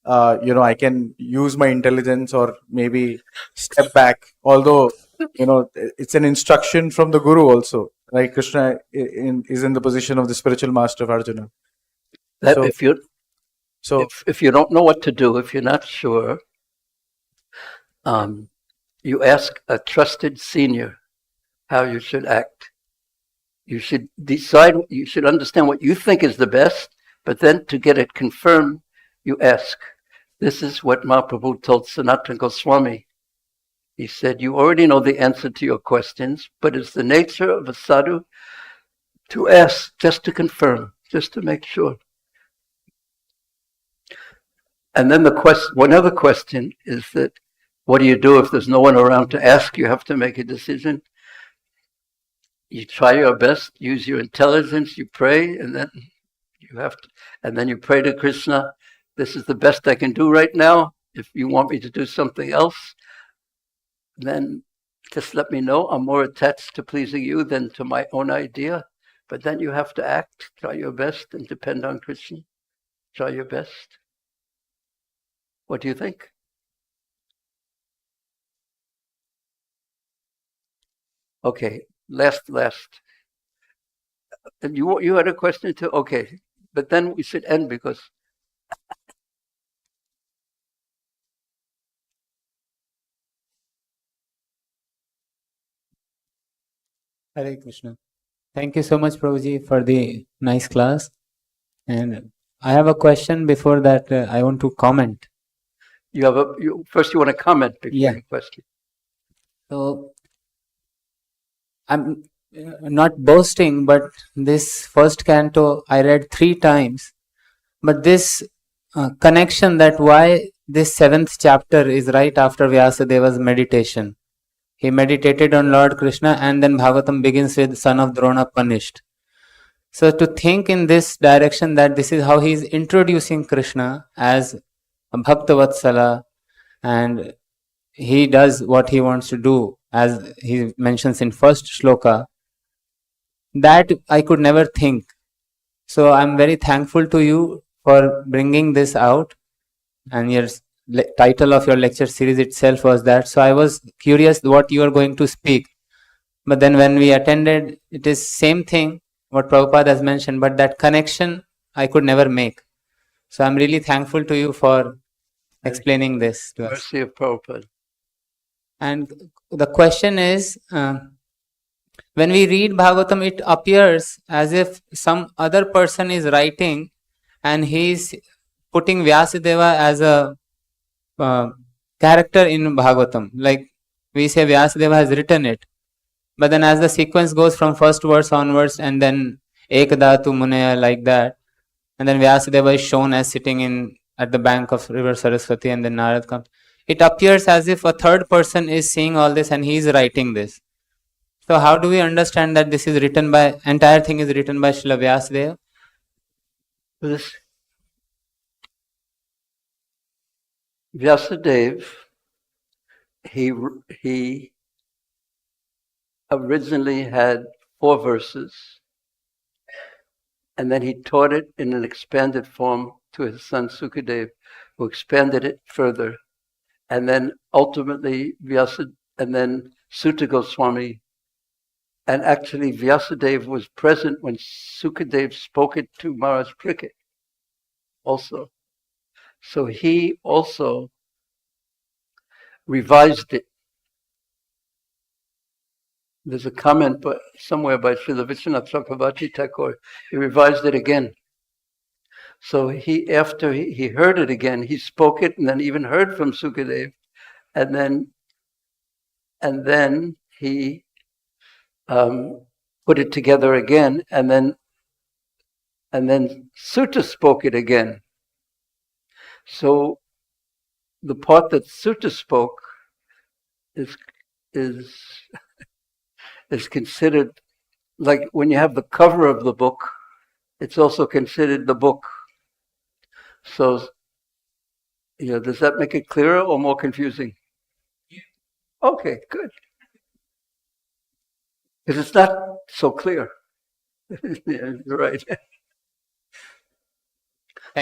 I can use my intelligence or maybe step back, although, it's an instruction from the Guru also, right? Krishna is in the position of the spiritual master of Arjuna. That if you don't know what to do, if you're not sure, you ask a trusted senior how you should act. You should decide, you should understand what you think is the best, but then to get it confirmed, you ask. This is what Mahaprabhu told Sanatana Goswami. He said, you already know the answer to your questions, but it's the nature of a sadhu to ask just to confirm, just to make sure. And then one other question is that, what do you do if there's no one around to ask? You have to make a decision. You try your best, use your intelligence, you pray, and then you pray to Krishna, this is the best I can do right now. If you want me to do something else, then just let me know. I'm more attached to pleasing you than to my own idea. But then you have to act, try your best, and depend on Krishna. Try your best. What do you think? Okay, last. And you had a question too? Okay, but then we should end because... Hare Krishna. Thank you so much, Prabhuji, for the nice class. And I have a question before that I want to comment. First you want to comment before Yeah. you question. So, I'm not boasting, but this first canto I read 3 times. But this connection that why this 7th chapter is right after Vyasadeva's meditation. He meditated on Lord Krishna and then Bhagavatam begins with son of Drona punished. So to think in this direction that this is how he is introducing Krishna as a Bhakta Vatsala and he does what he wants to do as he mentions in first shloka, that I could never think. So I'm very thankful to you for bringing this out and you're title of your lecture series itself was that. So I was curious what you are going to speak. But then when we attended, it is same thing what Prabhupada has mentioned, but that connection I could never make. So I'm really thankful to you for explaining this to us. Mercy of Prabhupada. And the question is, when we read Bhagavatam, it appears as if some other person is writing and he is putting Vyasadeva as a character in Bhagavatam. Like we say Vyasadeva has written it. But then as the sequence goes from first verse onwards and then Ekadatu Munaya like that, and then Vyasadeva is shown as sitting at the bank of river Saraswati, and then Narad comes. It appears as if a third person is seeing all this and he is writing this. So how do we understand that this is written by, entire thing is written by Srila Vyasadeva? This Vyasadeva, he originally had 4 verses, and then he taught it in an expanded form to his son Sukadeva, who expanded it further, and then ultimately and then Sutta Goswami, and actually Vyasadeva was present when Sukadeva spoke it to Maharaj Parikshit also. So he also revised it. There's a comment somewhere by Srila Vishwanath Chakravarti Thakur. He revised it again. So after he heard it again, he spoke it and then even heard from Sukadeva, and then he put it together again, and then Sutta spoke it again. So the part that Sutta spoke is considered, like when you have the cover of the book, it's also considered the book. So, does that make it clearer or more confusing? Okay, good. Because it's not so clear. Yeah, you're right.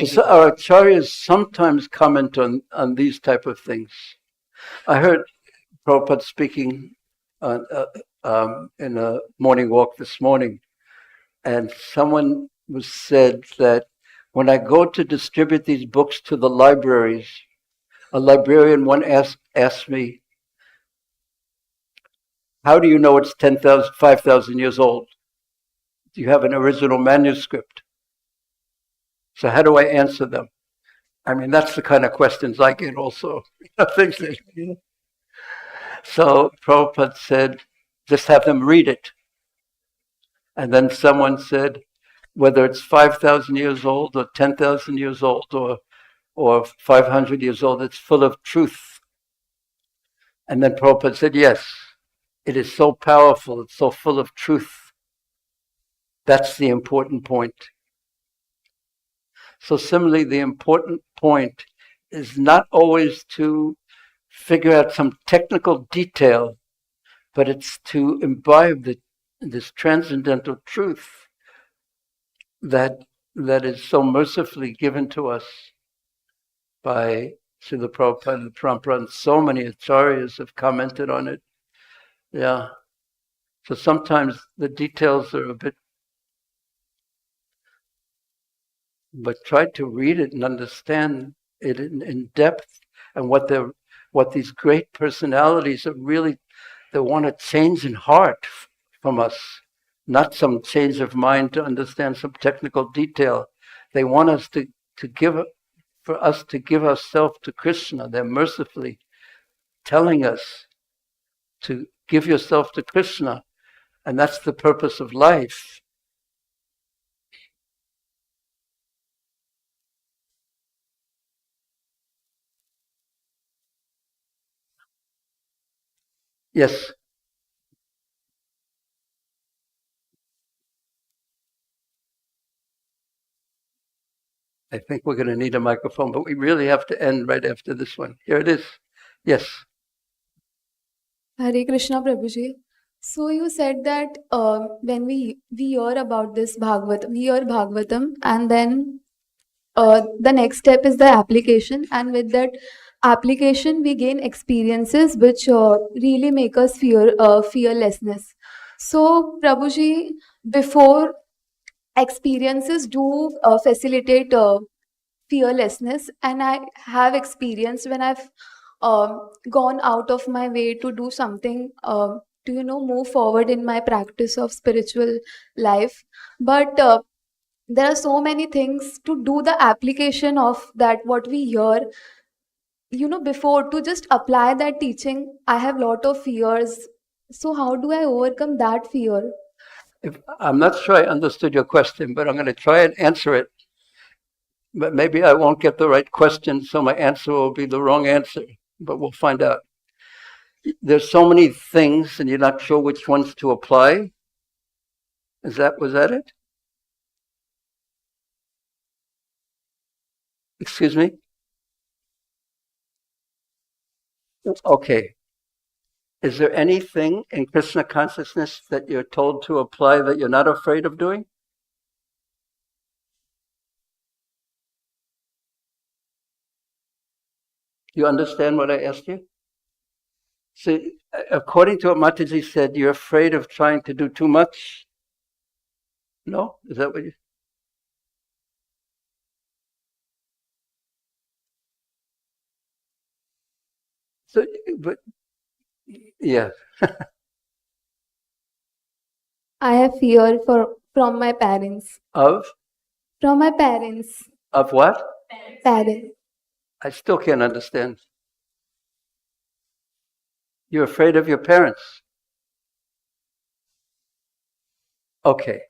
So our acharyas sometimes comment on these type of things. I heard Prabhupada speaking in a morning walk this morning, and someone said that when I go to distribute these books to the libraries, a librarian asked me, how do you know it's 5,000 years old? Do you have an original manuscript? So how do I answer them? I mean, that's the kind of questions I get also. Things that, So Prabhupada said, just have them read it. And then someone said, whether it's 5,000 years old or 10,000 years old or 500 years old, it's full of truth. And then Prabhupada said, yes, it is so powerful, it's so full of truth. That's the important point. So similarly, the important point is not always to figure out some technical detail, but it's to imbibe this transcendental truth that is so mercifully given to us by Srila Prabhupada and the Parampara, and so many acharyas have commented on it. Yeah. So sometimes the details are a bit, but try to read it and understand it in depth, and what these great personalities are really, they want a change in heart from us, not some change of mind to understand some technical detail. They want us to give ourselves to Krishna. They're mercifully telling us to give yourself to Krishna, and that's the purpose of life. Yes. I think we're going to need a microphone, but we really have to end right after this one. Here it is. Yes. Hare Krishna Prabhuji. So you said that when we hear about this Bhagavatam, we hear Bhagavatam, and then the next step is the application, and with that application we gain experiences which really make us fearlessness. So Prabhuji, before experiences do facilitate fearlessness, and I have experienced when I've gone out of my way to do something to move forward in my practice of spiritual life. But there are so many things to do the application of that what we hear. Before to just apply that teaching, I have lot of fears. So how do I overcome that fear? I'm not sure I understood your question, but I'm going to try and answer it. But maybe I won't get the right question, so my answer will be the wrong answer. But we'll find out. There's so many things, and you're not sure which ones to apply. Was that it? Excuse me? Okay. Is there anything in Krishna consciousness that you're told to apply that you're not afraid of doing? You understand what I asked you? See, according to what Mataji said, you're afraid of trying to do too much? No? Is that what you... So, but, yeah. I have fear from my parents. Of? From my parents. Of what? Parents. I still can't understand. You're afraid of your parents? Okay.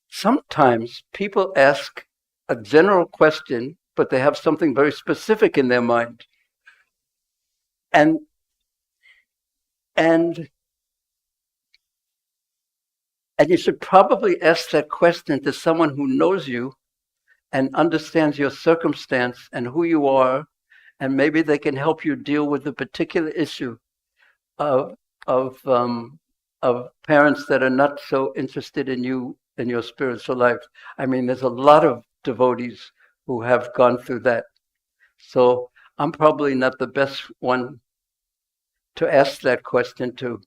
Sometimes people ask a general question, but they have something very specific in their mind. And you should probably ask that question to someone who knows you and understands your circumstance and who you are, and maybe they can help you deal with the particular issue of parents that are not so interested in you in your spiritual life. I mean, there's a lot of devotees who have gone through that. So I'm probably not the best one to ask that question to.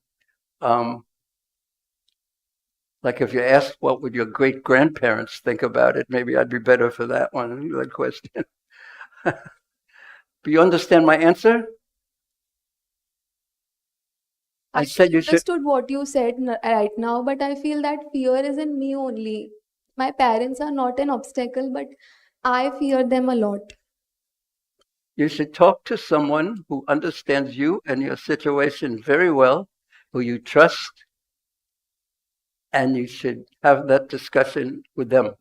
Like if you ask what would your great-grandparents think about it, maybe I'd be better for that one, that question. Do you understand my answer? I said you should... understood what you said right now, but I feel that fear is in me only. My parents are not an obstacle, but I fear them a lot. You should talk to someone who understands you and your situation very well, who you trust, and you should have that discussion with them.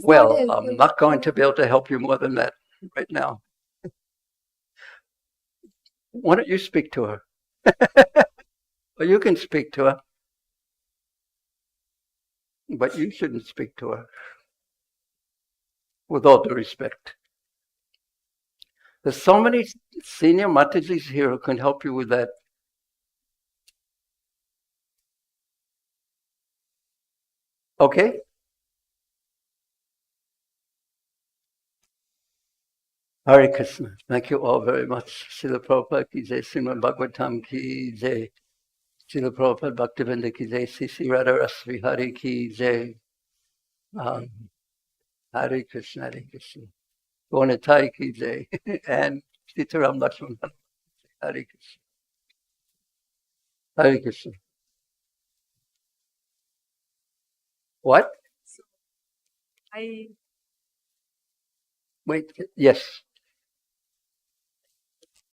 Well, I'm not going to be able to help you more than that right now. Why don't you speak to her? Well, you can speak to her, but you shouldn't speak to her. With all due respect. There's so many senior Matajis here who can help you with that. Okay? Hare Krishna. Thank you all very much. Srila Prabhupada ki jai, Srimad Bhagavatam ki jai, Srila Prabhupada Bhaktivinda ki jai, Sri Radha Rasvi Hari ki jai. Hare Krishna, Hare Krishna. Gonatai ki jai. And Sitaram Lakshman. Hare Krishna. Hare Krishna. What? Wait, yes.